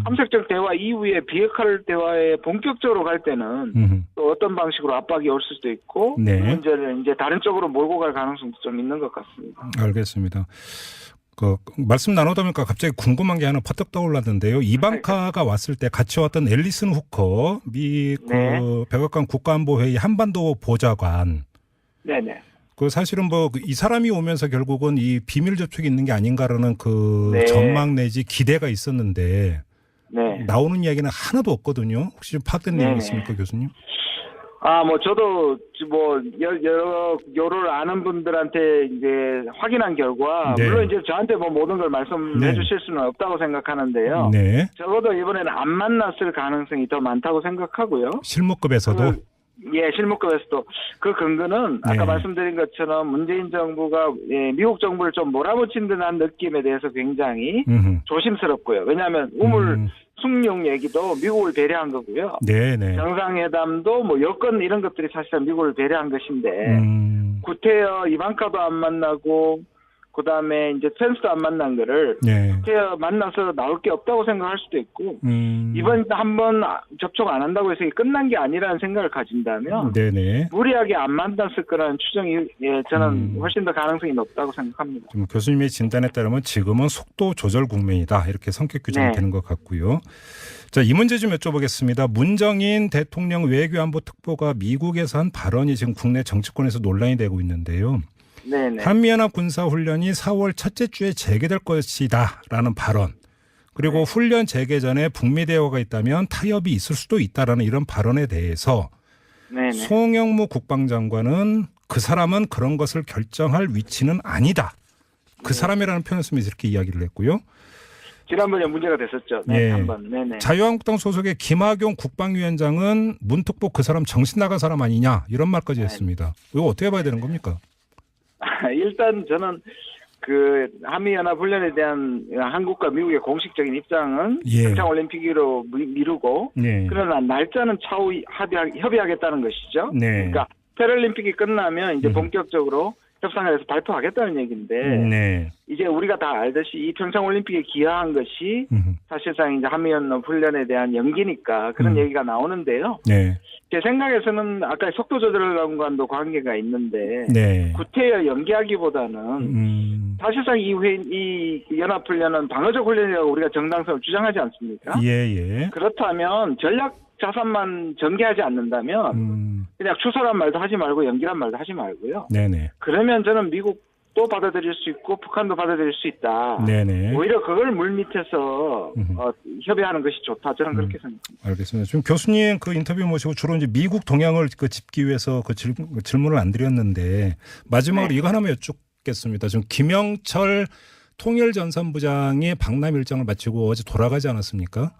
탐색적 대화 이후에 비핵화 대화에 본격적으로 갈 때는 또 어떤 방식으로 압박이 올 수도 있고 그 문제를 이제 다른 쪽으로 몰고 갈 가능성도 좀 있는 것 같습니다. 알겠습니다. 말씀 나누다 보니까 갑자기 궁금한 게 하나 퍼뜩 떠올랐는데요. 이방카가 왔을 때 같이 왔던 앨리슨 후커 미 백악관 국가안보회의 한반도 보좌관. 그 사실은 이 사람이 오면서 결국은 이 비밀 접촉이 있는 게 아닌가라는 그 전망 내지 기대가 있었는데 나오는 이야기는 하나도 없거든요. 혹시 파악된 내용이 있습니까, 교수님? 저도 여러 아는 분들한테 이제 확인한 결과, 네. 물론 이제 저한테 모든 걸 말씀해 주실 수는 없다고 생각하는데요. 네. 적어도 이번에는 안 만났을 가능성이 더 많다고 생각하고요. 실무급에서도? 실무급에서도. 그 근거는 아까 말씀드린 것처럼 문재인 정부가 미국 정부를 좀 몰아붙인 듯한 느낌에 대해서 굉장히 조심스럽고요. 왜냐하면 우물 숭늉 얘기도 미국을 배려한 거고요. 네네. 정상회담도 여건 이런 것들이 사실상 미국을 배려한 것인데 구테여 이방카도 안 만나고 그다음에 이제 펜스도 안 만난 거를 구테여 만나서 나올 게 없다고 생각할 수도 있고 이번 한번 접촉 안 한다고 해서 끝난 게 아니라는 생각을 가진다면 무리하게 안 만났을 거라는 추정이 저는 훨씬 더 가능성이 높다고 생각합니다. 교수님의 진단에 따르면 지금은 속도 조절 국면이다 이렇게 성격 규정이 되는 것 같고요. 자, 이 문제 좀 여쭤보겠습니다. 문정인 대통령 외교안보 특보가 미국에서 한 발언이 지금 국내 정치권에서 논란이 되고 있는데요. 네네. 한미연합 군사훈련이 4월 첫째 주에 재개될 것이다라는 발언. 그리고 훈련 재개 전에 북미 대화가 있다면 타협이 있을 수도 있다라는 이런 발언에 대해서 송영무 국방장관은 그 사람은 그런 것을 결정할 위치는 아니다. 그 사람이라는 표현을 쓰면서 이렇게 이야기를 했고요. 지난번에 문제가 됐었죠. 한번. 네네. 자유한국당 소속의 김학용 국방위원장은 문특보 그 사람 정신 나간 사람 아니냐 이런 말까지 했습니다. 이거 어떻게 봐야 되는 겁니까? 일단 저는 그 한미연합 훈련에 대한 한국과 미국의 공식적인 입장은 평창올림픽으로 미루고 그러나 날짜는 차후 협의하겠다는 것이죠. 그러니까 패럴림픽이 끝나면 이제 본격적으로 협상을 해서 발표하겠다는 얘기인데 이제 우리가 다 알듯이 이 평창올림픽에 기여한 것이 사실상 이제 한미연합 훈련에 대한 연기니까 그런 얘기가 나오는데요. 제 생각에서는 아까 속도 조절과도 관계가 있는데 구태여 연기하기보다는 사실상 이 연합훈련은 방어적 훈련이라고 우리가 정당성을 주장하지 않습니까? 그렇다면 전략 자산만 전개하지 않는다면 그냥 추설한 말도 하지 말고 연기란 말도 하지 말고요. 그러면 저는 미국도 받아들일 수 있고 북한도 받아들일 수 있다. 오히려 그걸 물밑에서 협의하는 것이 좋다. 저는 그렇게 생각합니다. 알겠습니다. 지금 교수님 그 인터뷰 모시고 주로 이제 미국 동향을 짚기 위해서 그 질문을 안 드렸는데 마지막으로 이거 하나만 여쭙겠습니다. 지금 김영철 통일전선부장이 박람 일정을 마치고 어제 돌아가지 않았습니까?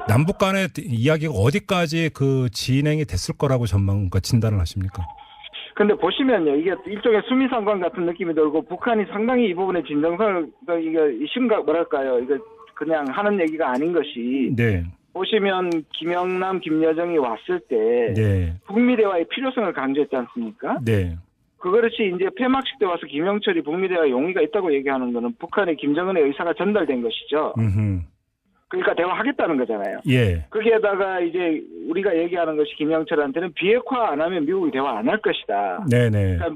남북 간의 이야기가 어디까지 그 진행이 됐을 거라고 진단을 하십니까? 근데 보시면요, 이게 일종의 수미상관 같은 느낌이 들고 북한이 상당히 이 부분에 진정성을 이게 심각 뭐랄까요, 이거 그냥 하는 얘기가 아닌 것이 보시면 김영남, 김여정이 왔을 때 북미 대화의 필요성을 강조했지 않습니까? 그것이 이제 폐막식 때 와서 김영철이 북미 대화 용의가 있다고 얘기하는 거는 북한의 김정은의 의사가 전달된 것이죠. 그러니까 대화하겠다는 거잖아요. 거기에다가 이제 우리가 얘기하는 것이 김영철한테는 비핵화 안 하면 미국이 대화 안 할 것이다. 그러니까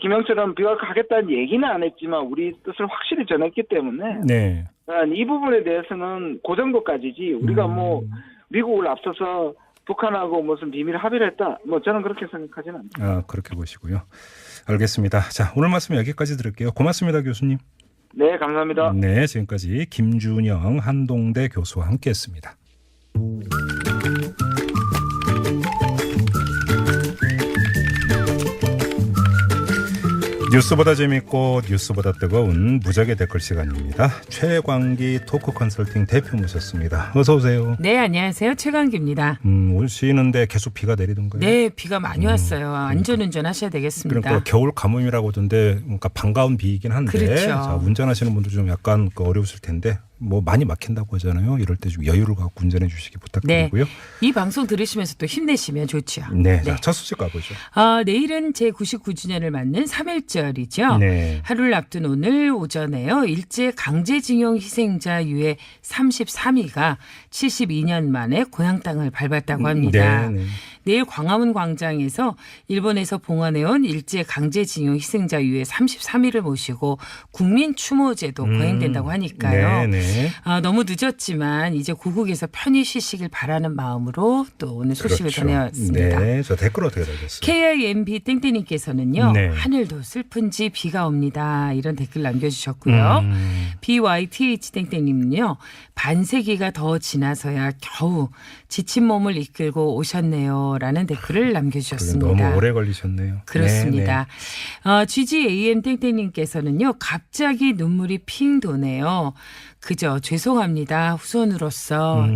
김영철은 비핵화하겠다는 얘기는 안 했지만 우리 뜻을 확실히 전했기 때문에 그러니까 이 부분에 대해서는 그 정도까지지 우리가 미국을 앞서서 북한하고 무슨 비밀 합의를 했다. 저는 그렇게 생각하지는 않습니다. 그렇게 보시고요. 알겠습니다. 자, 오늘 말씀 여기까지 드릴게요. 고맙습니다, 교수님. 네, 감사합니다. 지금까지 김준영 한동대 교수와 함께했습니다. 뉴스보다 재밌고 뉴스보다 뜨거운 무적의 댓글 시간입니다. 최광기 토크 컨설팅 대표 모셨습니다. 어서 오세요. 네, 안녕하세요. 최광기입니다. 오시는데 계속 비가 내리던가요? 네, 비가 많이 왔어요. 안전운전 하셔야 되겠습니다. 그러니까 겨울 가뭄이라고 하던데 그러니까 반가운 비이긴 한데 자, 운전하시는 분들 좀 약간 어려우실 텐데 많이 막힌다고 하잖아요. 이럴 때 좀 여유를 갖고 운전해 주시기 부탁드리고요. 이 방송 들으시면서 또 힘내시면 좋죠. 자, 첫 소식 가보죠. 내일은 제99주년을 맞는 3.1절이죠. 하루를 앞둔 오늘 오전에요. 일제 강제징용 희생자 유해 33위가 72년 만에 고향 땅을 밟았다고 합니다. 내일 광화문 광장에서 일본에서 봉헌해온 일제 강제징용 희생자 유해 33위를 모시고 국민 추모제도 거행된다고 하니까요. 너무 늦었지만 이제 고국에서 편히 쉬시길 바라는 마음으로 또 오늘 소식을 전해왔습니다. 저 댓글 어떻게 달렸어요? KIMB 땡땡님께서는요. 하늘도 슬픈지 비가 옵니다. 이런 댓글 남겨주셨고요. BYTH 땡땡님은요. 반세기가 더 지나서야 겨우 지친 몸을 이끌고 오셨네요. 좋네요라는 댓글을 남겨주셨습니다. 너무 오래 걸리셨네요. 그렇습니다. GGAM 땡땡님께서는요. 갑자기 눈물이 핑 도네요. 그저 죄송합니다. 후손으로서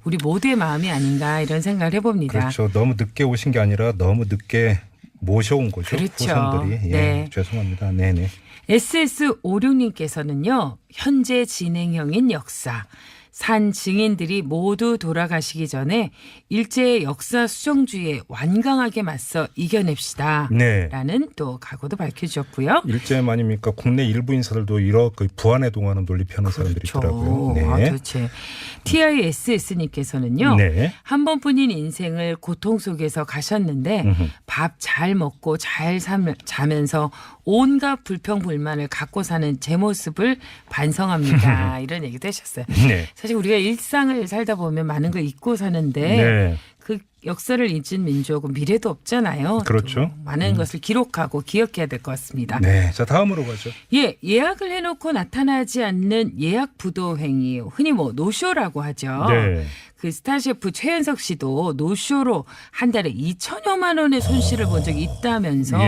우리 모두의 마음이 아닌가 이런 생각을 해봅니다. 그렇죠. 너무 늦게 오신 게 아니라 너무 늦게 모셔온 거죠. 그렇죠. 후손들이. 예, 네. 죄송합니다. 네네. SS56님께서는요. 현재 진행형인 역사. 산 증인들이 모두 돌아가시기 전에 일제의 역사 수정주의에 완강하게 맞서 이겨냅시다. 네. 라는 또 각오도 밝혀주셨고요. 일제만입니까? 국내 일부 인사들도 이렇게 부안에 동하는 논리 펴는 사람들이 있더라고요. 네. 도대체 TISS님께서는요. 네. 한 번뿐인 인생을 고통 속에서 가셨는데 밥 잘 먹고 잘 자면서 온갖 불평불만을 갖고 사는 제 모습을 반성합니다. 이런 얘기도 하셨어요. 네. 사실 우리가 일상을 살다 보면 많은 걸 잊고 사는데 네. 그 역사를 잊은 민족은 미래도 없잖아요. 그렇죠. 많은 것을 기록하고 기억해야 될 것 같습니다. 네, 자 다음으로 가죠. 예, 예약을 해놓고 나타나지 않는 예약 부도 행위, 흔히 뭐 노쇼라고 하죠. 네. 그 스타셰프 최현석 씨도 노쇼로 한 달에 2천여만 원의 손실을 본 적이 있다면서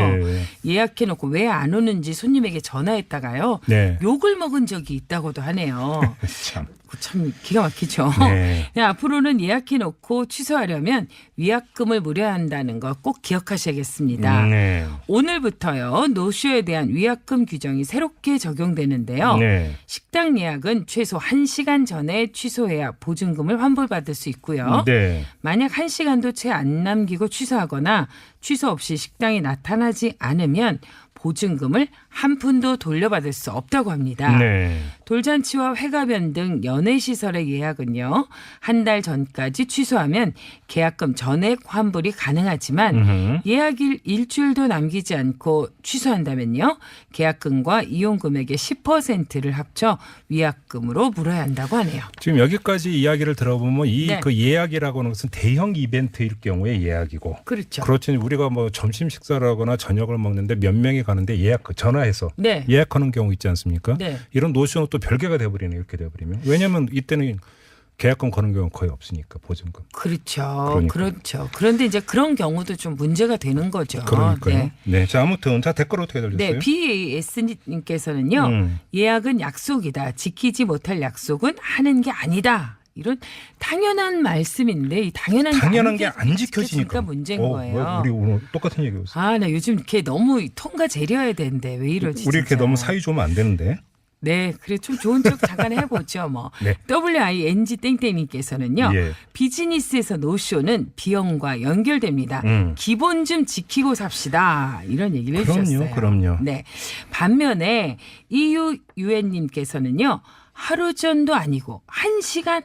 예약해놓고 왜 안 오는지 손님에게 전화했다가요. 네. 욕을 먹은 적이 있다고도 하네요. 참 기가 막히죠. 네. 앞으로는 예약해놓고 취소하려면 위약금을 물어야한다는 거 꼭 기억하셔야겠습니다. 네. 오늘부터요. 노쇼에 대한 위약금 규정이 새롭게 적용되는데요. 네. 식당 예약은 최소 1시간 전에 취소해야 보증금을 환불받을 수 있고요. 네. 만약 1시간도 채 안 남기고 취소하거나 취소 없이 식당에 나타나지 않으면 보증금을 한 푼도 돌려받을 수 없다고 합니다. 네. 돌잔치와 회가변 등 연회시설의 예약은요. 한 달 전까지 취소하면 계약금 전액 환불이 가능하지만 예약일 일주일도 남기지 않고 취소한다면요. 계약금과 이용금액의 10%를 합쳐 위약금으로 물어야 한다고 하네요. 지금 여기까지 이야기를 들어보면 이 네. 그 예약이라고 하는 것은 대형 이벤트일 경우에 예약이고 그렇죠. 그렇지 우리가 뭐 점심 식사를 하거나 저녁을 먹는데 몇 명이 가는데 전화해서 네. 예약하는 경우 있지 않습니까? 네. 이런 노션은 또 별개가 돼버리네 이렇게 돼버리면 왜냐하면 이때는 계약금 거는 경우는 거의 없으니까 보증금. 그렇죠. 그렇죠. 그런데 이제 그런 경우도 좀 문제가 되는 거죠. 그러니까요. 네. 네. 자 아무튼 자 댓글 어떻게 달렸어요? 네, BAS님께서는요. 예약은 약속이다. 지키지 못할 약속은 하는 게 아니다. 이런 당연한 말씀인데 이 당연한 게 안 지켜지니까 문제인 거예요. 우리 오늘 똑같은 얘기였어요. 아, 나 요즘 이렇게 너무 통과 제려야 되는데 왜 이러지? 우리 이렇게 진짜. 너무 사이 좋으면 안 되는데. 네, 그래 좀 좋은 쪽 잠깐 해보죠. 뭐 네. WING 땡땡님께서는요. 예. 비즈니스에서 노쇼는 비용과 연결됩니다. 기본 좀 지키고 삽시다. 이런 얘기를 해주셨어요. 그럼요. 네. 반면에 EUUN님께서는요. 하루 전도 아니고 1시간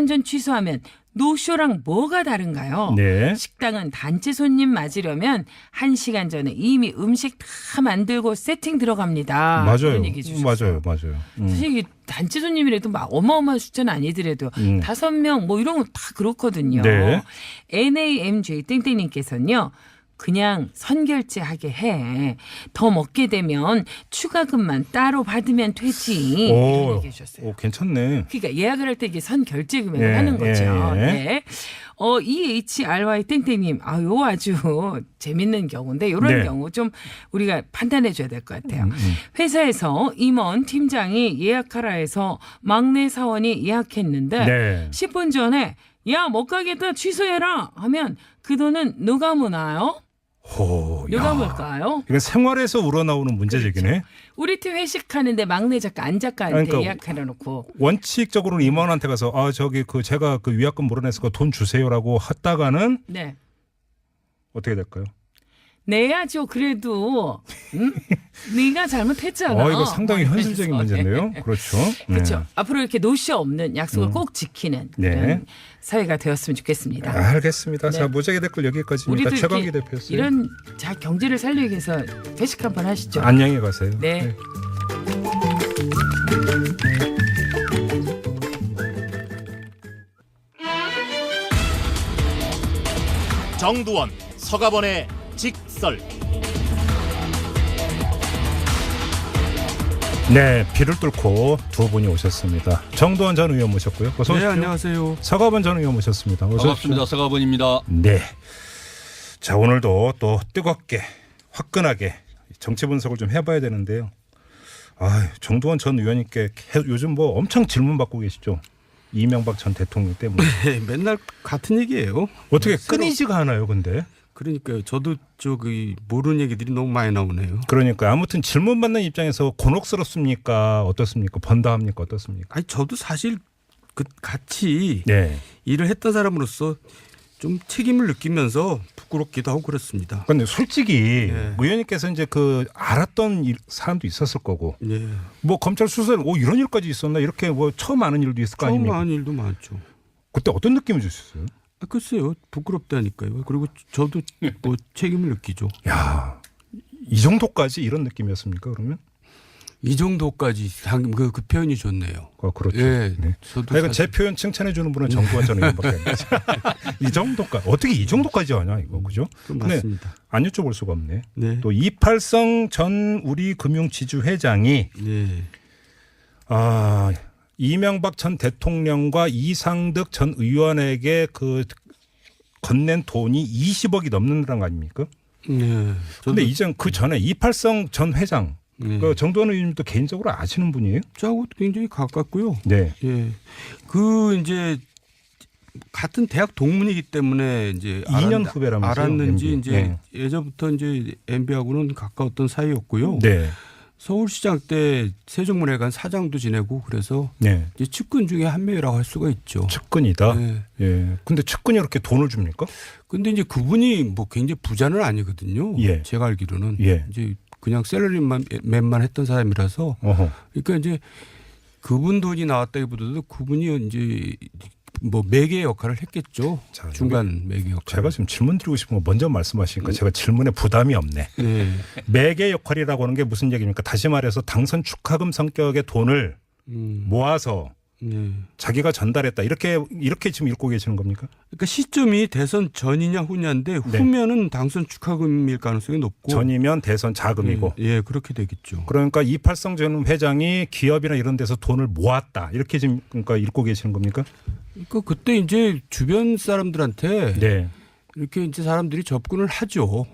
전 취소하면 노쇼랑 뭐가 다른가요? 네. 식당은 단체 손님 맞으려면 1시간 전에 이미 음식 다 만들고 세팅 들어갑니다. 맞아요. 이런 얘기 주셨어요. 맞아요. 사실 이게 단체 손님이라도 막 어마어마한 숫자는 아니더라도 5명 뭐 이런 거 다 그렇거든요. 네. NAMJ 땡땡님께서는요. 그냥 선결제하게 해. 더 먹게 되면 추가금만 따로 받으면 되지. 이런 얘기해 주셨어요. 괜찮네. 그러니까 예약을 할 때 이게 선결제 금액을 하는 거죠. 네. EHRY 땡땡님, 요 아주 재밌는 경우인데 이런 경우 좀 우리가 판단해 줘야 될 것 같아요. 회사에서 임원, 팀장이 예약하라 해서 막내 사원이 예약했는데 10분 전에 야, 못 가겠다 취소해라 하면 그 돈은 누가 무나요? 누가 물까요? 이건 생활에서 우러나오는 문제 제기네. 우리 팀 회식하는데 막내 작가, 안 작가한테 예약해놓고 원칙적으로는 임원한테 가서 제가 그 위약금 물어냈으니까 돈 주세요라고 했다가는 어떻게 될까요? 내야죠. 그래도 네가 잘못했잖아. 이거 상당히 현실적인 문제인데요. 그렇죠. 그렇죠. 앞으로 이렇게 노쇼 없는 약속을 꼭 지키는 그런 사회가 되었으면 좋겠습니다. 알겠습니다. 자, 무작위 댓글 여기까지입니다. 최광기 대표였어요. 이런 경제를 살리기 위해서 회식 한번 하시죠. 안녕히 가세요. 네. 정두원, 서가번의 직설. 네, 비를 뚫고 두 분이 오셨습니다. 정두원 전 의원 모셨고요. 어서 오십시오. 네, 안녕하세요. 서가번 전 의원 모셨습니다. 어서 반갑습니다. 오십시오. 서가번입니다. 네. 자, 오늘도 또 뜨겁게 화끈하게 정치 분석을 좀 해봐야 되는데요. 정두원 전 의원님께 요즘 뭐 엄청 질문 받고 계시죠? 이명박 전 대통령 때문에. 네, 맨날 같은 얘기예요. 어떻게 끊이지가 않아요, 근데? 그러니까요. 저도 모르는 얘기들이 너무 많이 나오네요. 그러니까 아무튼 질문 받는 입장에서 곤혹스럽습니까? 어떻습니까? 번다합니까? 어떻습니까? 아니 저도 사실 같이 네. 일을 했던 사람으로서 좀 책임을 느끼면서 부끄럽기도 하고 그렇습니다. 그런데 솔직히 의원님께서 이제 알았던 사람도 있었을 거고, 뭐 검찰 수사에 이런 일까지 있었나 이렇게 뭐 처음 아는 일도 있을 거 아닙니까? 처음 아는 일도 많죠. 그때 어떤 느낌을 주셨어요? 글쎄요, 부끄럽다니까요. 그리고 저도 뭐 책임을 느끼죠. 야, 이 정도까지 이런 느낌이었습니까? 그러면? 이 정도까지 그 표현이 좋네요. 그렇죠. 예, 네. 저도 이건 제 표현 칭찬해 주는 분은 정두원 전 의원밖에 안 되죠. 이 정도까지 어떻게 이 정도까지 하냐 이거 그죠? 맞습니다. 안 여쭤볼 수가 없네. 네. 또 이팔성 전 우리금융지주회장이 이명박 전 대통령과 이상득 전 의원에게 건넨 돈이 20억이 넘는다는 거 아닙니까? 네. 그런데 이제 그 전에 이팔성 전 회장. 정두원 의원님도 개인적으로 아시는 분이에요? 저하고 굉장히 가깝고요. 네. 예. 이제 같은 대학 동문이기 때문에 이제 2년 후배라면서요? 알았는지 MB. 이제 예전부터 이제 MB하고는 가까웠던 사이였고요. 네. 서울시장 때 세종문화회관 사장도 지내고 그래서 네. 이제 측근 중에 한 명이라고 할 수가 있죠. 측근이다. 네. 예. 근데 측근이 이렇게 돈을 줍니까? 근데 이제 그분이 뭐 굉장히 부자는 아니거든요. 예. 제가 알기로는 예. 이제 그냥 샐러리맨만 했던 사람이라서 그러니까 이제 그분 돈이 나왔다기보다도 그분이 이제 뭐 매개 역할을 했겠죠. 자, 중간 매개 역할. 제가 지금 질문 드리고 싶은 거 먼저 말씀하시니까 제가 질문에 부담이 없네. 네. 매개 역할이라고 하는 게 무슨 얘기입니까? 다시 말해서 당선 축하금 성격의 돈을 모아서 자기가 전달했다. 이렇게 지금 읽고 계시는 겁니까? 그러니까 시점이 대선 전이냐 후냐인데 후면은 당선 축하금일 가능성이 높고 전이면 대선 자금이고. 예, 그렇게 되겠죠. 그러니까 이팔성 전 회장이 기업이나 이런 데서 돈을 모았다. 이렇게 지금 그러니까 읽고 계시는 겁니까? 그러니까 그때 이제 주변 사람들한테 이렇게 이제 사람들이 접근을 하죠.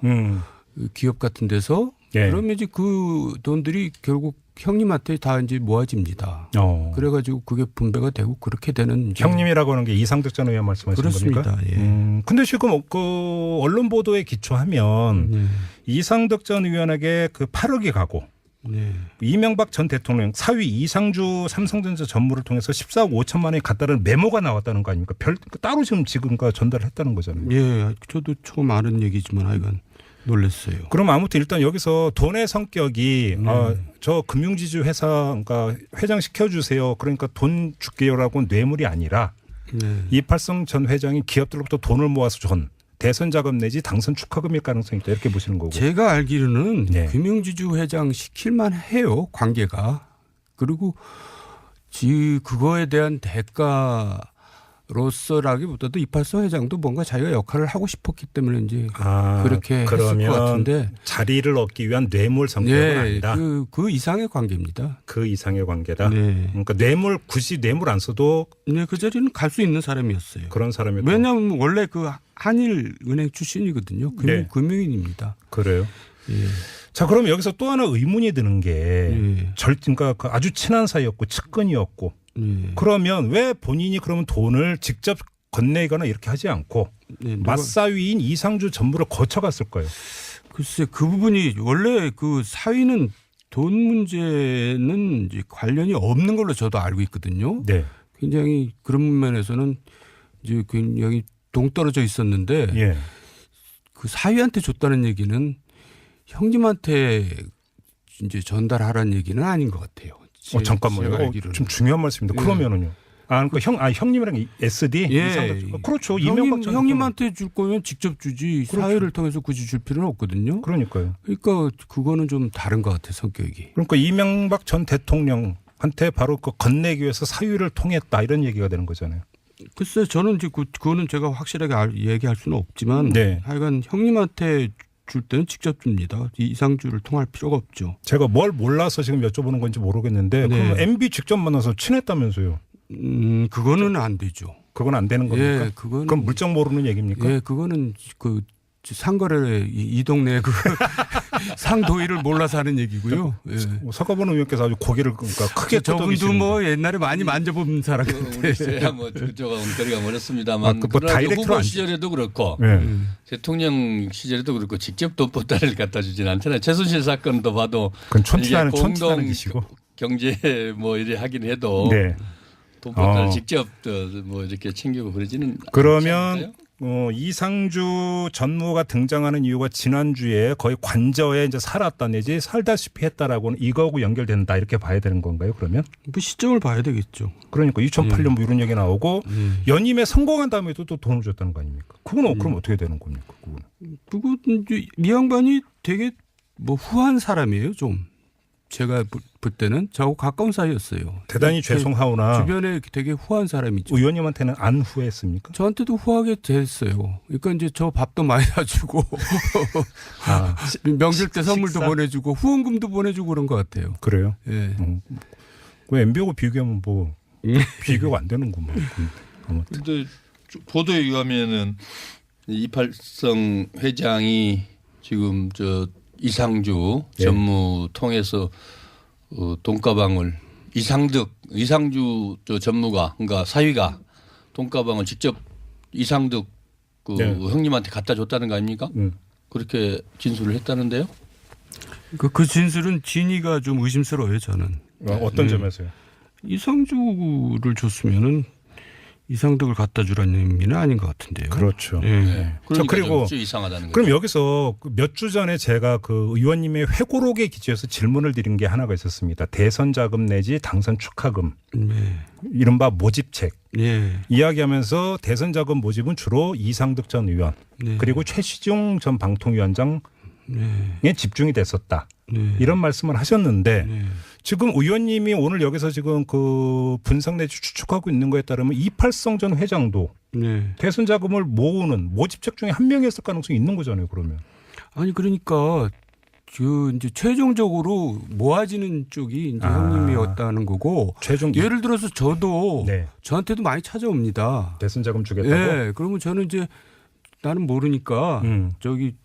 기업 같은 데서. 그러면 이제 그 돈들이 결국 형님한테 다 이제 모아집니다. 그래가지고 그게 분배가 되고 그렇게 되는. 형님이라고 하는 게 이상득 전 의원 말씀하시는 그렇습니다. 겁니까? 예. 근데 지금 언론 보도에 기초하면 이상득 전 의원에게 8억이 가고 이명박 전 대통령 사위 이상주 삼성전자 전무를 통해서 14억 5천만 원이 갔다는 메모가 나왔다는 거 아닙니까? 따로 지금까 전달을 했다는 거잖아요. 예, 저도 처음 아는 얘기지만 하여간 놀랐어요. 그럼 아무튼 일단 여기서 돈의 성격이 저 금융지주 회사 그러니까 회장 시켜주세요. 그러니까 돈 줄게요라고 뇌물이 아니라 이팔성 전 회장이 기업들로부터 돈을 모아서 준 대선 자금 내지 당선 축하금일 가능성이 있다 이렇게 보시는 거고. 제가 알기로는 금융지주 회장 시킬만 해요. 관계가. 그리고 그거에 대한 대가로서라기보다도 이팔성 회장도 뭔가 자기가 역할을 하고 싶었기 때문에 이제 그렇게 했을 것 같은데. 자리를 얻기 위한 뇌물 성격은 아니다. 그 이상의 관계입니다. 그 이상의 관계다. 그러니까 굳이 뇌물 안 써도 그 자리는 갈 수 있는 사람이었어요. 그런 사람이. 왜냐하면 원래 한일은행 출신이거든요. 금융인입니다. 그래요. 자, 그럼 여기서 또 하나 의문이 드는 게 그러니까 아주 친한 사이였고 측근이었고 그러면 왜 본인이 그러면 돈을 직접 건네거나 이렇게 하지 않고 맞사위인 이상주 전무를 거쳐갔을까요? 글쎄 그 부분이 원래 그 사위는 돈 문제는 이제 관련이 없는 걸로 저도 알고 있거든요. 굉장히 그런 면에서는 이제 굉장히 동떨어져 있었는데 그 사위한테 줬다는 얘기는 형님한테 이제 전달하라는 얘기는 아닌 것 같아요. 잠깐만요. 좀 중요한 말씀입니다. 그러면은요. 그러니까 형님이랑 SD 그렇죠. 형님한테 줄 거면 직접 주지. 그렇죠. 사회를 통해서 굳이 줄 필요는 없거든요. 그러니까요. 그러니까 그거는 좀 다른 것 같아요. 성격이. 그러니까 이명박 전 대통령한테 바로 건네기 위해서 사위를 통했다 이런 얘기가 되는 거잖아요. 글쎄 저는 이제 그거는 제가 확실하게 얘기할 수는 없지만 하여간 형님한테 줄 때는 직접 줍니다. 이상주를 통할 필요가 없죠. 제가 뭘 몰라서 지금 여쭤보는 건지 모르겠는데 그럼 MB 직접 만나서 친했다면서요? 그거는 안 되죠. 그건 안 되는 겁니까? 예, 그건 그럼 물정 모르는 얘기입니까? 예, 그거는 그 상거래 이 동네 그 상도의를 몰라서 하는 얘기고요. 예. 서가번 의원께서 아주 고개를 그러니까 크게 저분도 뭐 옛날에 많이 만져본 사람 같아요. 제가 뭐 그쪽하고 거리가 멀었습니다만 뭐 후보 시절에도 그렇고 대통령 시절에도 그렇고 직접 돈보따리를 갖다 주진 않잖아요. 최순실 사건도 봐도 그건 촌티나는 기시고 경제 뭐 이래 하긴 해도 네. 돈보따리 직접 뭐 이렇게 챙기고 그러지는 그러면 이상주 전무가 등장하는 이유가 지난주에 거의 관저에 이제 살았다 내지 살다시피 했다라고는 이거하고 연결된다 이렇게 봐야 되는 건가요? 그러면 뭐 시점을 봐야 되겠죠. 그러니까 2008년 뭐 이런 얘기 나오고 연임에 성공한 다음에도 또 돈을 줬다는 거 아닙니까? 그건 그럼 어떻게 되는 겁니까? 그건 이 양반이 되게 뭐 후한 사람이에요, 좀. 제가 볼 때는 저하고 가까운 사이였어요. 대단히 죄송하오나 주변에 되게 후한 사람이죠. 의원님한테는 안 후했습니까? 저한테도 후하게 됐어요. 그러니까 이제 저 밥도 많이 사주고 명절 때 선물도 보내주고 후원금도 보내주고 그런 것 같아요. 그래요? 예. 그 MB하고 비교하면 뭐 비교가 안 되는구만. 그런데 보도에 의하면은 이팔성 회장이 지금 이상주 전무 통해서 돈가방을 이상주 전무가 그러니까 사위가 돈가방을 직접 이상득 형님한테 갖다 줬다는 거 아닙니까? 그렇게 진술을 했다는데요. 그 진술은 진위가 좀 의심스러워요, 저는. 어떤 점에서요? 이상주를 줬으면은 이상득을 갖다 주라는 의미는 아닌 것 같은데요. 그렇죠. 네. 그러니까 그리고 이상하다는 그럼 여기서 몇 주 전에 제가 그 의원님의 회고록에 기초해서 질문을 드린 게 하나가 있었습니다. 대선 자금 내지 당선 축하금, 이른바 모집책 이야기하면서 대선 자금 모집은 주로 이상득 전 의원 그리고 최시중 전 방통위원장에 집중이 됐었다. 이런 말씀을 하셨는데 지금 의원님이 오늘 여기서 지금 그 분석 내지 추측하고 있는 거에 따르면 이팔성 전 회장도 대선 자금을 모으는 모집책 중에 한 명이었을 가능성이 있는 거잖아요. 그러면 아니 그러니까 그 이제 최종적으로 모아지는 쪽이 이제 형님이었다는 거고 예를 들어서 저도 저한테도 많이 찾아옵니다. 대선 자금 주겠다고. 네, 그러면 저는 이제 나는 모르니까 저기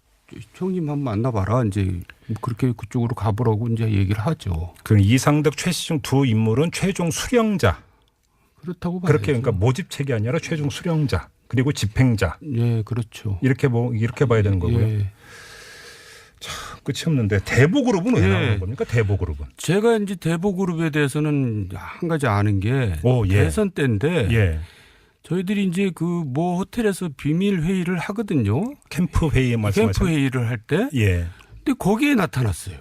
형님 한번 만나봐라. 이제 그렇게 그쪽으로 가보라고 이제 얘기를 하죠. 그럼 이상득, 최시중 두 인물은 최종 수령자. 그렇다고 봐야죠. 그렇게 그러니까 모집책이 아니라 최종 수령자 그리고 집행자. 예, 그렇죠. 이렇게 봐야 되는 거고요. 예. 참 끝이 없는데 대보그룹은 왜 나오는 겁니까? 대보그룹은. 제가 이제 대보그룹에 대해서는 한 가지 아는 게 대선 때인데. 저희들이 이제 그 뭐 호텔에서 비밀 회의를 하거든요. 캠프 회의 말씀하시죠. 캠프 회의를 할 때. 근데 거기에 나타났어요.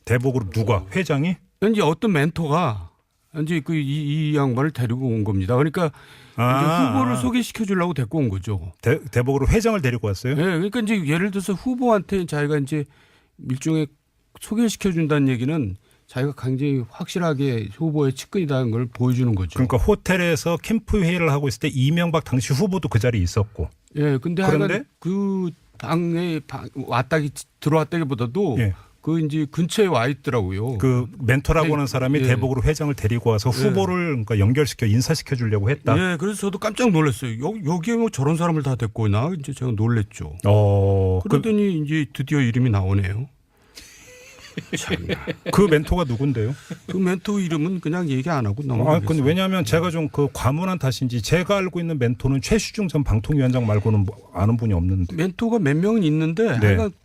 대보그룹 누가? 회장이? 이제 어떤 멘토가 이제 그 이 양반을 데리고 온 겁니다. 그러니까 이제 후보를 소개시켜 주려고 데리고 온 거죠. 대보그룹 회장을 데리고 왔어요? 네. 그러니까 이제 예를 들어서 후보한테 자기가 이제 일종의 소개시켜 준다는 얘기는 자기가 굉장히 확실하게 후보의 측근이라는 걸 보여주는 거죠. 그러니까 호텔에서 캠프 회의를 하고 있을 때 이명박 당시 후보도 그 자리에 있었고. 근데 그런데 그 방에 들어왔다기보다도 그 이제 근처에 와 있더라고요. 그 멘토라고 하는 사람이 대보그룹 회장을 데리고 와서 후보를 그러니까 연결시켜 인사시켜 주려고 했다. 그래서 저도 깜짝 놀랐어요. 여기에 뭐 저런 사람을 다 데리고 오나 이제 제가 놀랬죠. 그러더니 이제 드디어 이름이 나오네요. 그 멘토가 누군데요? 그 멘토 이름은 그냥 얘기 안 하고 넘어가겠어요. 근데 왜냐하면 제가 좀 그 과문한 탓인지 제가 알고 있는 멘토는 최시중 전 방통위원장 말고는 아는 분이 없는데. 멘토가 몇 명은 있는데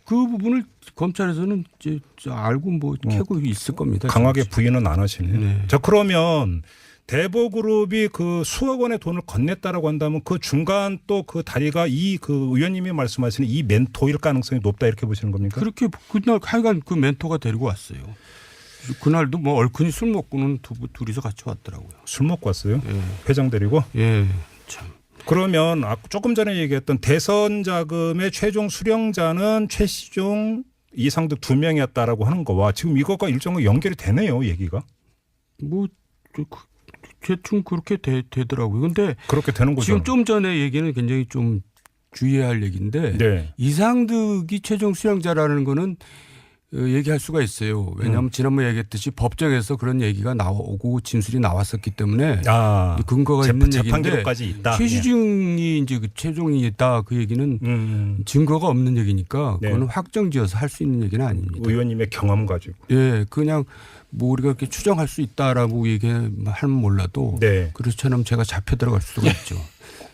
그 부분을 검찰에서는 이제 알고 뭐 캐고 있을 겁니다. 강하게 부인은 안 하시네요. 자, 그러면 대보그룹이 그 수억 원의 돈을 건넸다라고 한다면 그 중간 또 그 다리가 이 그 의원님이 말씀하시는 이 멘토일 가능성이 높다 이렇게 보시는 겁니까? 그렇게 그날 하여간 그 멘토가 데리고 왔어요. 그날도 뭐 얼큰이 술 먹고는 둘이서 같이 왔더라고요. 술 먹고 왔어요? 회장 데리고? 참. 그러면 조금 전에 얘기했던 대선 자금의 최종 수령자는 최시중, 이상득 두 명이었다라고 하는 거와 지금 이거가 일정하게 연결이 되네요, 얘기가. 뭐 대충 그렇게 되더라고요. 근데 그렇게 되는 거죠. 지금 좀 전에 얘기는 굉장히 좀 주의해야 할 얘기인데 네. 이상득이 최종 수령자라는 거는 얘기할 수가 있어요. 왜냐하면 지난번에 얘기했듯이 법정에서 그런 얘기가 나오고 진술이 나왔었기 때문에 근거가 있는 얘기인데 최시중이 이제 그 최종이 있다 그 얘기는 증거가 없는 얘기니까 네. 그거는 확정지어서 할 수 있는 얘기는 아닙니다. 의원님의 경험 가지고. 예, 그냥 뭐 우리가 이렇게 추정할 수 있다라고 얘기하면 몰라도 네. 그렇처럼 제가 잡혀 들어갈 수가 있죠.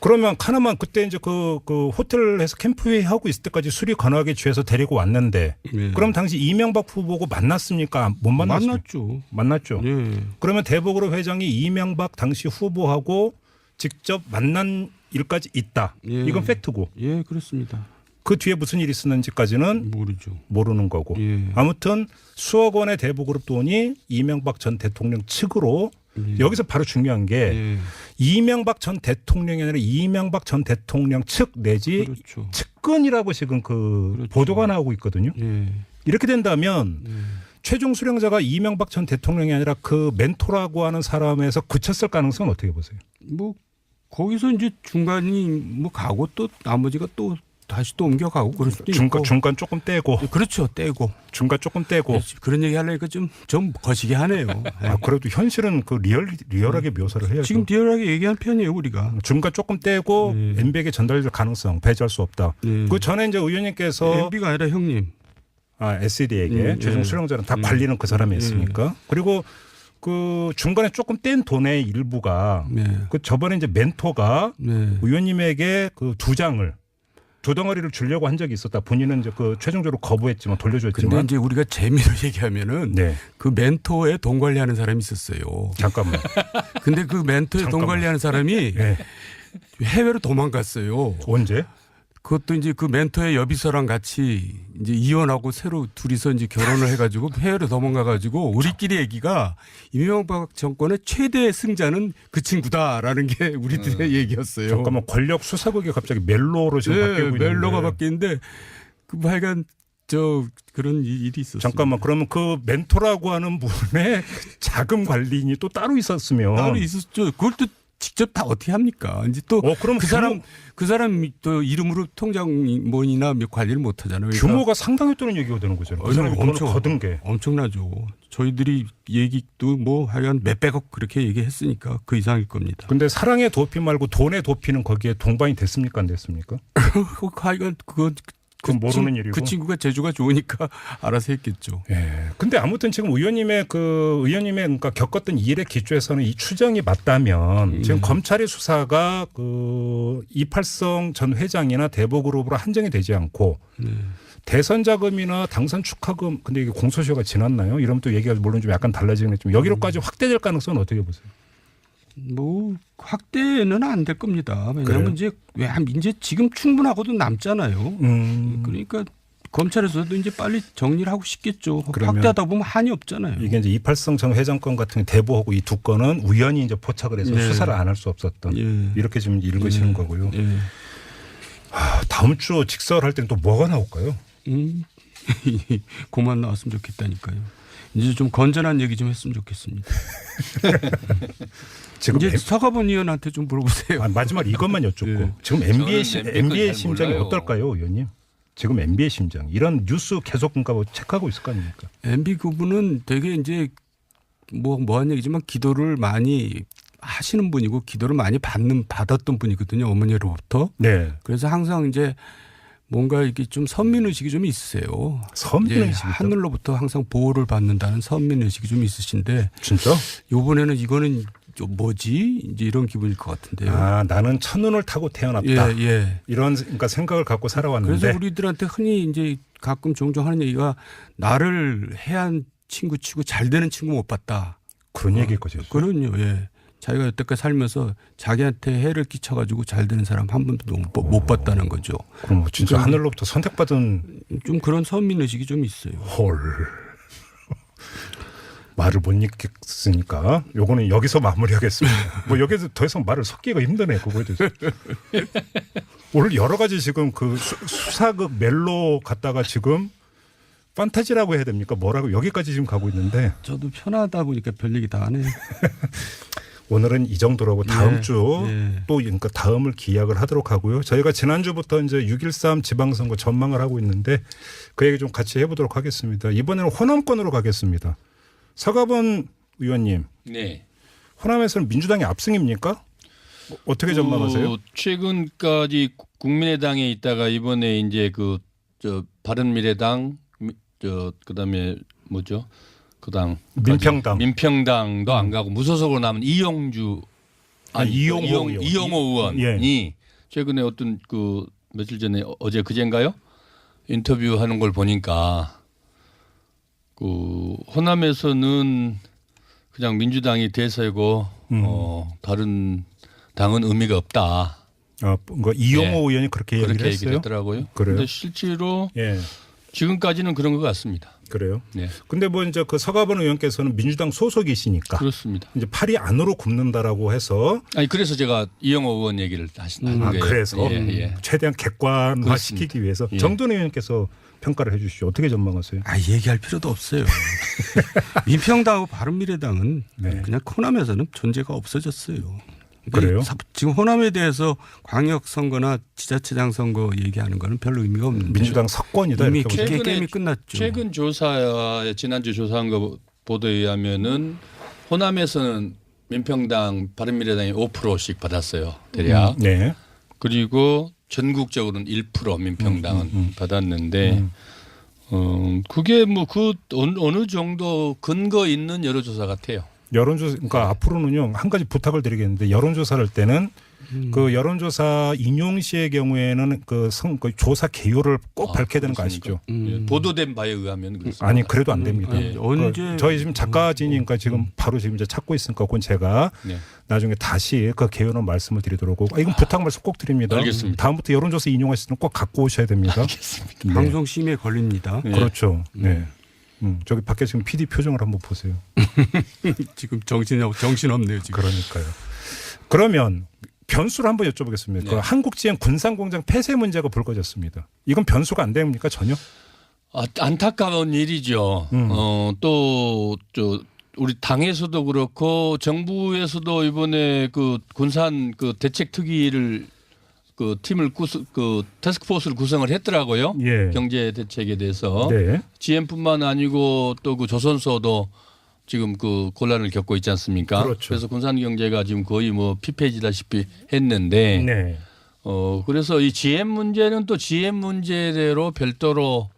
그러면 카나만 그때 이제 그 호텔에서 캠프회의 하고 있을 때까지 술이 건하게 취해서 데리고 왔는데 그럼 당시 이명박 후보고 만났습니까? 못 만났습니까? 만났죠. 예. 그러면 대보그룹 회장이 이명박 당시 후보하고 직접 만난 일까지 있다. 예. 이건 팩트고. 예, 그렇습니다. 그 뒤에 무슨 일이 있었는지까지는 모르는 거고. 아무튼 수억 원의 대보그룹 돈이 이명박 전 대통령 측으로 여기서 바로 중요한 게 이명박 전 대통령이 아니라 이명박 전 대통령 측 내지 측근이라고 지금 보도가 나오고 있거든요. 이렇게 된다면 최종 수령자가 이명박 전 대통령이 아니라 그 멘토라고 하는 사람에서 그쳤을 가능성은 어떻게 보세요? 뭐 거기서 이제 중간이 뭐 가고 또 나머지가 또 다시 또 옮겨가고 그럴 수도 있고. 중간 조금 떼고. 그렇죠. 떼고. 중간 조금 떼고. 그런 얘기 하려니까 좀 거시기 하네요. 그래도 현실은 리얼하게 묘사를 해야죠. 지금 리얼하게 얘기한 편이에요, 우리가. 중간 조금 떼고 MB에게 전달될 가능성 배제할 수 없다. 그 전에 이제 의원님께서 MB가 아니라 형님. SED에게 최종 수령자는 다 관리는 그 사람이 했으니까. 그리고 그 중간에 조금 뗀 돈의 일부가 그 저번에 이제 멘토가 의원님에게 그 두 덩어리를 주려고 한 적이 있었다. 본인은 이제 그 최종적으로 거부했지만 돌려줬지만. 근데 이제 우리가 재미로 얘기하면은 그 멘토에 돈 관리하는 사람이 있었어요. 잠깐만. 근데 그 멘토에 돈 관리하는 사람이 해외로 도망갔어요. 언제? 그것도 이제 그 멘토의 여비서랑 같이 이제 이혼하고 새로 둘이서 이제 결혼을 해가지고 해외로 도망가가지고 우리끼리 얘기가 이명박 정권의 최대 승자는 그 친구다라는 게 우리들의 얘기였어요. 잠깐만 권력 수사국이 갑자기 멜로로 지금 바뀌고 있는데. 멜로가 바뀌는데 그 하여간 그런 일이 있었어요. 잠깐만 그러면 그 멘토라고 하는 분의 자금 관리인이 또 따로 있었으면. 따로 있었죠. 그걸 또 직접 다 어떻게 합니까? 이제 또 그럼 그 사람 또 이름으로 통장원이나 관리를 못 하잖아요. 그러니까 규모가 상당했다는 얘기가 되는 거잖아요. 그 사람이 돈을 거둔 게 엄청나죠. 저희들이 얘기도 뭐 하여간 몇백억 그렇게 얘기했으니까 그 이상일 겁니다. 근데 사랑의 도피 말고 돈의 도피는 거기에 동반이 됐습니까? 안 됐습니까? 하여간 그건 모르는 일이고. 그 친구가 재주가 좋으니까 알아서 했겠죠. 예. 근데 아무튼 지금 의원님의 그러니까 겪었던 일에 기초해서는 이 추정이 맞다면 지금 검찰의 수사가 그 이팔성 전 회장이나 대보그룹으로 한정이 되지 않고 대선 자금이나 당선 축하금 근데 이게 공소시효가 지났나요? 이러면 또 얘기가 물론 좀 약간 달라지긴 했지만 여기로까지 확대될 가능성은 어떻게 보세요? 뭐 확대는 안 될 겁니다. 왜냐하면 이제 지금 충분하고도 남잖아요. 그러니까 검찰에서도 이제 빨리 정리를 하고 싶겠죠. 확대하다 보면 한이 없잖아요. 이게 이제 이팔성 전 회장 건 같은 대보하고 이 두 건은 우연히 이제 포착을 해서 수사를 안 할 수 없었던 이렇게 지금 읽으시는 거고요. 다음 주 직설할 때는 또 뭐가 나올까요? 그만 나왔으면 좋겠다니까요. 이제 좀 건전한 얘기 좀 했으면 좋겠습니다. 지금 이제 서가번 의원한테 좀 물어보세요. 마지막 이것만 여쭙고 지금 MB의 심정이 어떨까요, 의원님? 지금 MB의 심정 이런 뉴스 계속 그러니까 체크하고 있을 거 아닙니까? MB 그분은 되게 이제 뭐한 얘기지만 기도를 많이 하시는 분이고 기도를 많이 받았던 분이거든요, 어머니로부터. 네. 그래서 항상 이제 뭔가 이게 좀 선민의식이 좀 있으세요. 선민의식이 하늘로부터 항상 보호를 받는다는 선민의식이 좀 있으신데. 진짜? 이번에는 이거는 뭐지? 이제 이런 기분일 것 같은데요. 나는 첫눈을 타고 태어났다. 이런 그러니까 생각을 갖고 살아왔는데. 그래서 우리들한테 흔히 이제 가끔 종종 하는 얘기가 나를 해한 친구 치고 잘 되는 친구 못 봤다. 그런 얘기일 거죠. 그럼요. 예. 자기가 여태까지 살면서 자기한테 해를 끼쳐가지고 잘 되는 사람 한 번도 못 봤다는 거죠. 그럼 진짜 하늘로부터 선택받은 좀 그런 선민의식이 좀 있어요. 헐. 말을 못 읽겠으니까 요거는 여기서 마무리하겠습니다. 뭐 여기서 더 이상 말을 섞기가 힘드네. 그거에 대해서. 오늘 여러 가지 지금 그 수사극 멜로 갔다가 지금 판타지라고 해야 됩니까? 뭐라고 여기까지 지금 가고 있는데. 저도 편하다 보니까 별 얘기 다 하네요. 오늘은 이 정도라고 다음 주 또 그러니까 다음을 기약을 하도록 하고요. 저희가 지난주부터 이제 6.13 지방선거 전망을 하고 있는데 그 얘기 좀 같이 해보도록 하겠습니다. 이번에는 호남권으로 가겠습니다. 서가번 의원님. 네. 호남에서는 민주당이 압승입니까? 어떻게 전망하세요? 최근까지 국민의당에 있다가 이번에 이제 바른미래당 그다음에 뭐죠? 그당 민평당도 안 가고 무소속으로 남은 이용호 의원이 최근에 어떤 며칠 전에 어제 그젠가요? 인터뷰하는 걸 보니까 호남에서는 그냥 민주당이 대세고 다른 당은 의미가 없다. 이용호 의원이 그렇게 얘기를 했어요? 했더라고요. 그런데 실제로 지금까지는 그런 것 같습니다. 그래요? 네. 근데 뭐 이제 서가번 의원께서는 민주당 소속이시니까. 그렇습니다. 이제 팔이 안으로 굽는다라고 해서. 그래서 제가 이용호 의원 얘기를 하는 거예요. 그래서 최대한 객관화시키기 위해서 정돈 의원께서 평가를 해 주시죠. 어떻게 전망하세요? 얘기할 필요도 없어요. 민평당하고 바른미래당은 그냥 호남에서는 존재가 없어졌어요. 그래요? 지금 호남에 대해서 광역 선거나 지자체장 선거 얘기하는 거는 별로 의미가 없는데 민주당 석권이다. 이미 게임이 끝났죠. 최근 지난주 조사한 거 보도에 의하면은 호남에서는 민평당, 바른미래당이 5%씩 받았어요. 대략. 네. 그리고 전국적으로는 1% 민평당은 받았는데 그게 어느 정도 근거 있는 여론조사 같아요. 여론조사, 그러니까 앞으로는요, 한 가지 부탁을 드리겠는데, 여론조사를 할 때는 그 여론조사 인용 시의 경우에는 그 조사 개요를 꼭 밝혀야 되는 거 아시죠? 보도된 바에 의하면 그렇습니다. 아니, 그래도 안 됩니다. 언제 저희 지금 작가진이니까 지금 바로 지금 이제 찾고 있으니까 그건 제가 나중에 다시 그 개요는 말씀을 드리도록 하고, 이건 부탁 말씀 꼭 드립니다. 알겠습니다. 다음부터 여론조사 인용하실 때는 꼭 갖고 오셔야 됩니다. 알겠습니다. 방송 심의에 걸립니다. 그렇죠. 네. 저기 밖에 지금 PD 표정을 한번 보세요. 지금 정신없네요. 지금. 그러니까요. 그러면 변수를 한번 여쭤보겠습니다. 그 한국지행 군산공장 폐쇄 문제가 불거졌습니다. 이건 변수가 안 됩니까 전혀? 안타까운 일이죠. 우리 당에서도 그렇고 정부에서도 이번에 군산 대책 특위를 팀을 태스크포스를 구성을 했더라고요. 경제 대책에 대해서. GM뿐만 아니고 또 조선소도 지금 곤란을 겪고 있지 않습니까? 그렇죠. 그래서 군산 경제가 지금 거의 피폐해지다시피 했는데 그래서 이 GM 문제는 또 GM 문제대로 별도로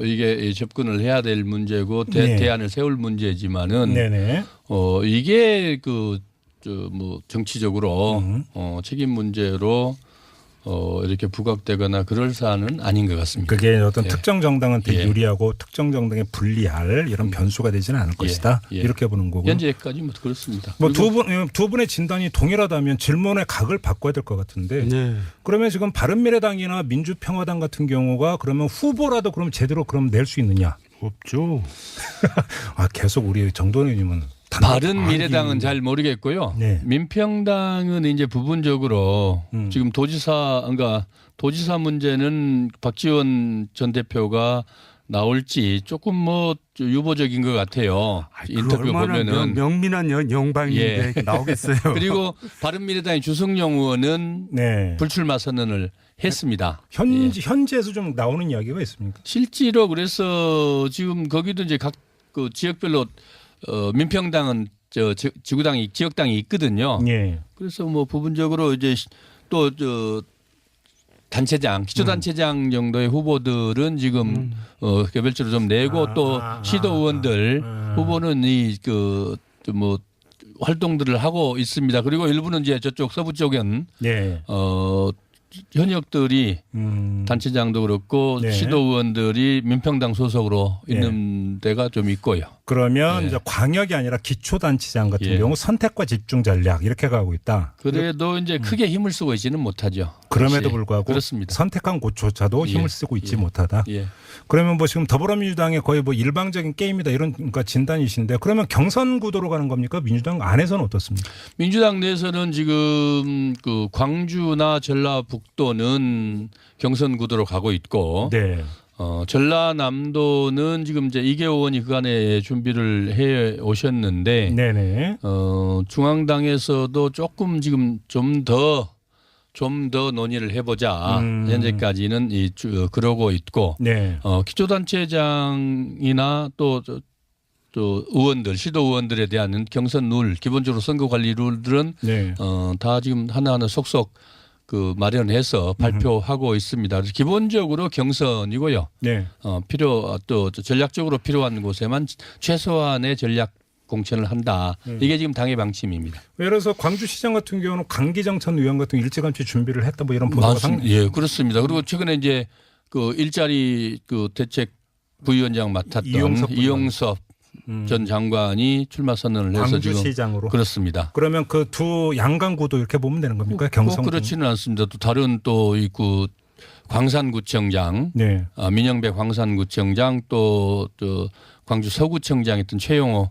이게 접근을 해야 될 문제고 대안을 세울 문제지만은 이게 정치적으로 책임 문제로 이렇게 부각되거나 그럴 사안은 아닌 것 같습니다. 그게 어떤 특정 정당한테 유리하고 특정 정당에 불리할 이런 변수가 되지는 않을 것이다. 이렇게 보는 거고. 현재까지 그렇습니다. 두 분의 진단이 동일하다면 질문의 각을 바꿔야 될 것 같은데. 그러면 지금 바른미래당이나 민주평화당 같은 경우가 그러면 후보라도 그럼 제대로 낼 수 있느냐? 없죠. 계속 우리 정돈 의원님은. 바른미래당은 잘 모르겠고요. 민평당은 이제 부분적으로 지금 도지사 문제는 박지원 전 대표가 나올지 조금 유보적인 것 같아요. 인터뷰 보면은 명민한 영방인데 나오겠어요. 그리고 바른미래당의 주승용 의원은 불출마 선언을 했습니다. 현지에서 좀 나오는 이야기가 있습니까? 실제로 그래서 지금 거기도 이제 각 지역별로 민평당은 지역당이 있거든요. 그래서 부분적으로 이제 또 단체장, 기초단체장 정도의 후보들은 지금 개별적으로 좀 내고 또 시도 의원들 후보는 활동들을 하고 있습니다. 그리고 일부는 이제 저쪽 서부 쪽은 현역들이 단체장도 그렇고 시도 의원들이 민평당 소속으로 있는 데가 좀 있고요. 그러면 이제 광역이 아니라 기초단체장 같은 경우 선택과 집중 전략 이렇게 가고 있다. 그래도 이제 크게 힘을 쓰고 있지는 못하죠. 그럼에도 불구하고 그렇습니다. 선택한 곳조차도 힘을 쓰고 있지 못하다. 그러면 지금 더불어민주당의 거의 일방적인 게임이다 이런 진단이신데 그러면 경선 구도로 가는 겁니까? 민주당 안에서는 어떻습니까? 민주당 내에서는 지금 광주나 전라북도는 경선 구도로 가고 있고 전라남도는 지금 이제 이계호 의원이 그간에 준비를 해 오셨는데, 네네. 중앙당에서도 조금 지금 좀 더 논의를 해보자. 현재까지는 그러고 있고, 네. 기초단체장이나 또 의원들, 시도 의원들에 대한 경선 룰, 기본적으로 선거관리 룰들은 네. 다 지금 하나하나 속속 마련해서 발표하고 있습니다. 그래서 기본적으로 경선이고요. 네. 또 전략적으로 필요한 곳에만 최소한의 전략 공천을 한다. 이게 지금 당의 방침입니다. 예를 들어서 광주시장 같은 경우는 강기정 전 의원 같은 일찌감치 준비를 했다 뭐 이런 보도가 예, 그렇습니다. 그리고 최근에 이제 그 일자리 그 대책 부위원장 맡았던 이용섭 전 장관이 출마 선언을 해서 지금 광주시장으로 그렇습니다. 그러면 그 두 양강구도 이렇게 보면 되는 겁니까? 경선 그렇지는 않습니다. 또 다른 또 있고 광산구청장, 네. 민영배 광산구청장 또 광주 서구청장 했던 최용호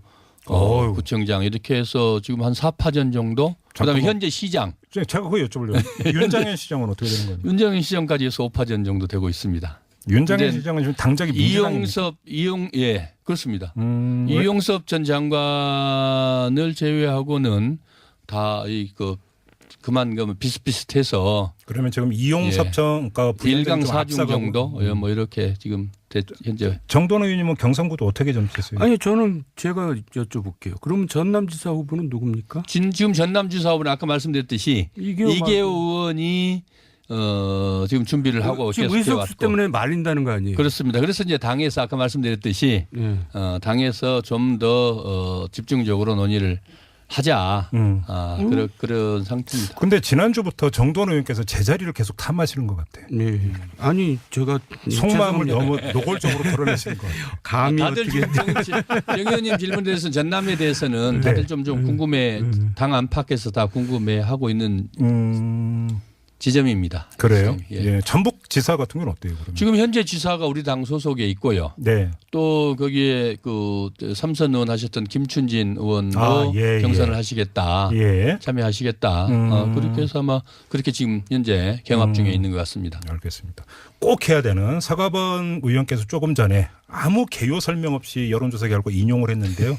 구청장 이렇게 해서 지금 한 4파전 정도. 그다음에 현재 시장. 제가 그거 여쭤보려고. 윤장현 시장은 어떻게 되는 거예요? 윤장현 시장까지 해서 5파전 정도 되고 있습니다. 윤장현 시장은 지금 당적이 예, 그렇습니다. 이용섭 전 장관을 제외하고는 다 그만 비슷비슷해서 그러면 지금 이용섭 전 그러니까 1강 4중 정도 뭐 이렇게 지금 현재 정돈 의원님은 경선구도 어떻게 점쳤어요? 아니 저는 제가 여쭤볼게요. 그러면 전남지사 후보는 누굽니까? 지금 전남지사 후보는 아까 말씀드렸듯이 이계호 의원이 지금 준비를 하고 지금 의석수 때문에 말린다는 거 아니에요? 그렇습니다. 그래서 이제 당에서 아까 말씀드렸듯이 당에서 좀 더 집중적으로 논의를 하자. 그런 상태입니다. 그런데 지난주부터 정돈 의원께서 제자리를 계속 탐하시는 것 같아요. 네. 아니 제가 속마음을 너무 노골적으로 드러내시는 거예요. 감히 다들 정 의원님 질문에 대해서 전남에 대해서는 다들 좀 궁금해 당 안팎에서 다 궁금해하고 있는 지점입니다. 그래요? 예. 전북지사 같은 건 어때요? 그러면? 지금 현재 지사가 우리 당 소속에 있고요. 네. 또 거기에 삼선 의원 하셨던 김춘진 의원도 경선을 하시겠다. 참여하시겠다. 그렇게 해서 아마 그렇게 지금 현재 경합 중에 있는 것 같습니다. 알겠습니다. 꼭 해야 되는 서가번 의원께서 조금 전에 아무 개요 설명 없이 여론조사 결과 인용을 했는데요.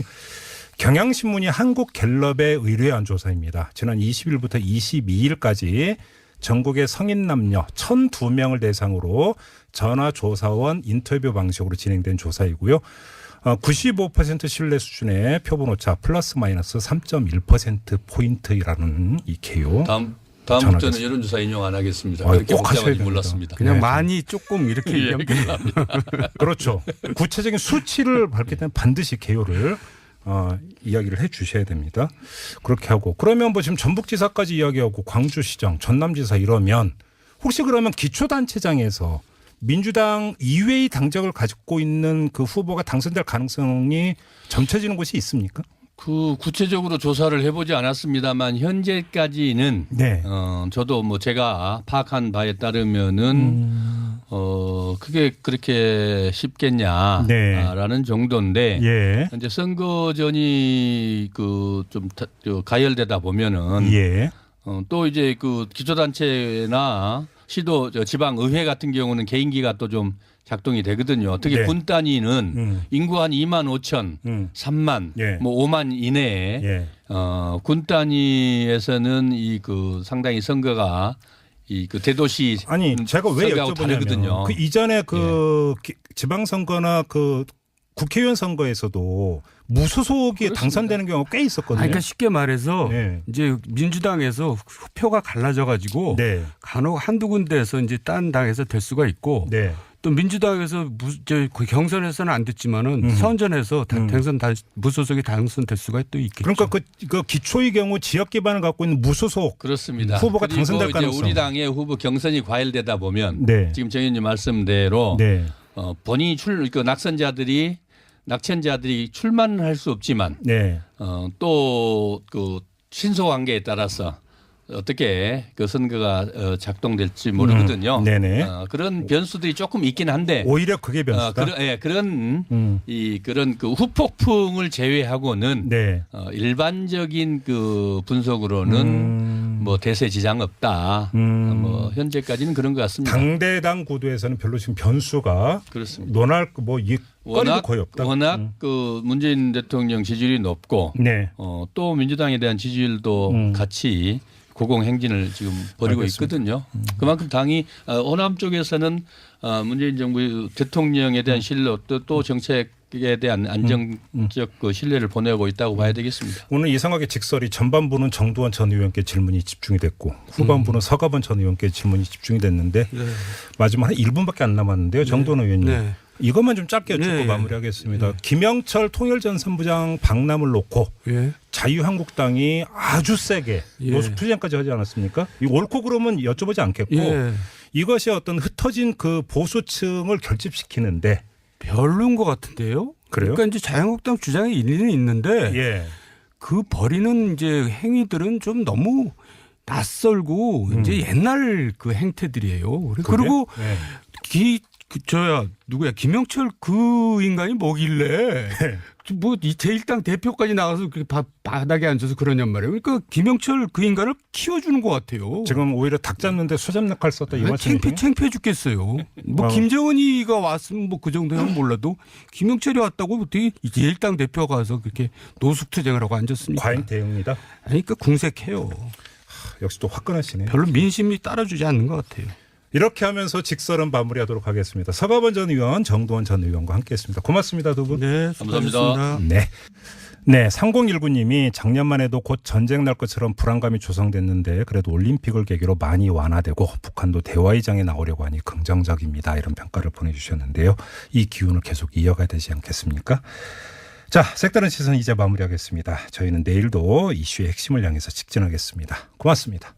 경향신문이 한국갤럽에 의뢰한 조사입니다. 지난 20일부터 22일까지 전국의 성인 남녀 1,002명을 대상으로 전화조사원 인터뷰 방식으로 진행된 조사이고요. 95% 신뢰 수준의 표본 오차 플러스 마이너스 3.1%포인트라는 이 개요. 다음부터는 여론조사 인용 안 하겠습니다. 그렇게 꼭 하셔야 됩니다. 몰랐습니다. 그냥 많이 조금 이렇게 얘기하면 그렇죠. 구체적인 수치를 밝힐 때는 반드시 개요를 이야기를 해 주셔야 됩니다. 그렇게 하고 그러면 뭐 지금 전북지사까지 이야기하고 광주시장, 전남지사 이러면 혹시 그러면 기초단체장에서 민주당 이외의 당적을 가지고 있는 그 후보가 당선될 가능성이 점쳐지는 곳이 있습니까? 구체적으로 조사를 해보지 않았습니다만 현재까지는 저도 뭐 제가 파악한 바에 따르면은 그게 그렇게 쉽겠냐라는 정도인데 이제 선거전이 좀 가열되다 보면은 또 이제 기초단체나 시도 지방 의회 같은 경우는 개인기가 또 좀 작동이 되거든요. 특히 군 단위는 인구 한 2만 5천, 3만, 뭐 5만 이내에 군 단위에서는 상당히 선거가 대도시 아니 제가 왜 여쭤보냐면 그 이전에 지방선거나 국회의원 선거에서도 무소속이 당선되는 경우가 꽤 있었거든요. 그러니까 쉽게 말해서 이제 민주당에서 표가 갈라져가지고 간혹 한두 군데에서 이제 딴 당에서 될 수가 있고 또 민주당에서 경선에서는 안 됐지만은 선전해서 당선 무소속이 당선될 수가 또 있겠죠. 그러니까 그 기초의 경우 지역 기반을 갖고 있는 무소속 그렇습니다. 후보가 당선될 가능성. 우리 당의 후보 경선이 과열되다 보면 지금 정 의원님 말씀대로 본인이 낙천자들이 출마는 할 수 없지만 또 신소관계에 따라서 어떻게 선거가 작동될지 모르거든요. 그런 변수들이 조금 있긴 한데 오히려 그게 변수다. 그런 후폭풍을 제외하고는 일반적인 분석으로는 뭐 대세 지장 없다. 뭐 현재까지는 그런 것 같습니다. 당대당 구도에서는 별로 지금 변수가 그렇습니다. 논할 뭐 거리도 거의 없다. 워낙 그 문재인 대통령 지지율이 높고 네. 또 민주당에 대한 지지율도 같이 고공행진을 지금 벌이고 알겠습니다. 있거든요. 그만큼 당이 호남 쪽에서는 문재인 정부 대통령에 대한 신뢰 또 정책에 대한 안정적 그 신뢰를 보내고 있다고 봐야 되겠습니다. 오늘 이상하게 직설이 전반부는 정두원 전 의원께 질문이 집중이 됐고 후반부는 서가번 전 의원께 질문이 집중이 됐는데 마지막 한 1분밖에 안 남았는데요. 정두원 의원님. 네. 이것만 좀 짧게 여쭙고 마무리하겠습니다. 김영철 통일전선부장 방남을 놓고 자유한국당이 아주 세게 노숙 투쟁까지 하지 않았습니까? 이 옳고 그름은 여쭤보지 않겠고 이것이 어떤 흩어진 그 보수층을 결집시키는데 별로인 것 같은데요. 그래요? 그러니까 이제 자유한국당 주장에 일리는 있는데 그 벌이는 이제 행위들은 좀 너무 낯설고 이제 옛날 그 행태들이에요. 그리고 누구야 김영철 그 인간이 뭐길래 뭐 이 제1당 대표까지 나가서 그렇게 바닥에 앉아서 그러냔 말이에요. 그러니까 김영철 그 인간을 키워주는 것 같아요. 지금 오히려 닭 잡는데 수잡는 칼 썼다 이 말씀이세요? 창피해 죽겠어요. 뭐 김정은이가 왔으면 뭐 그 정도는 몰라도 김영철이 왔다고 어떻게 제1당 대표가 가서 그렇게 노숙투쟁을 하고 앉았습니까? 과잉 대응이다. 그러니까 궁색해요. 역시 또 화끈하시네요. 별로 민심이 따라주지 않는 것 같아요. 이렇게 하면서 직설은 마무리하도록 하겠습니다. 서가번 전 의원, 정두원 전 의원과 함께했습니다. 고맙습니다, 두 분. 네, 감사합니다. 네, 3019님이 작년만 해도 곧 전쟁 날 것처럼 불안감이 조성됐는데 그래도 올림픽을 계기로 많이 완화되고 북한도 대화의장에 나오려고 하니 긍정적입니다. 이런 평가를 보내주셨는데요. 이 기운을 계속 이어가야 되지 않겠습니까? 자, 색다른 시선 이제 마무리하겠습니다. 저희는 내일도 이슈의 핵심을 향해서 직진하겠습니다. 고맙습니다.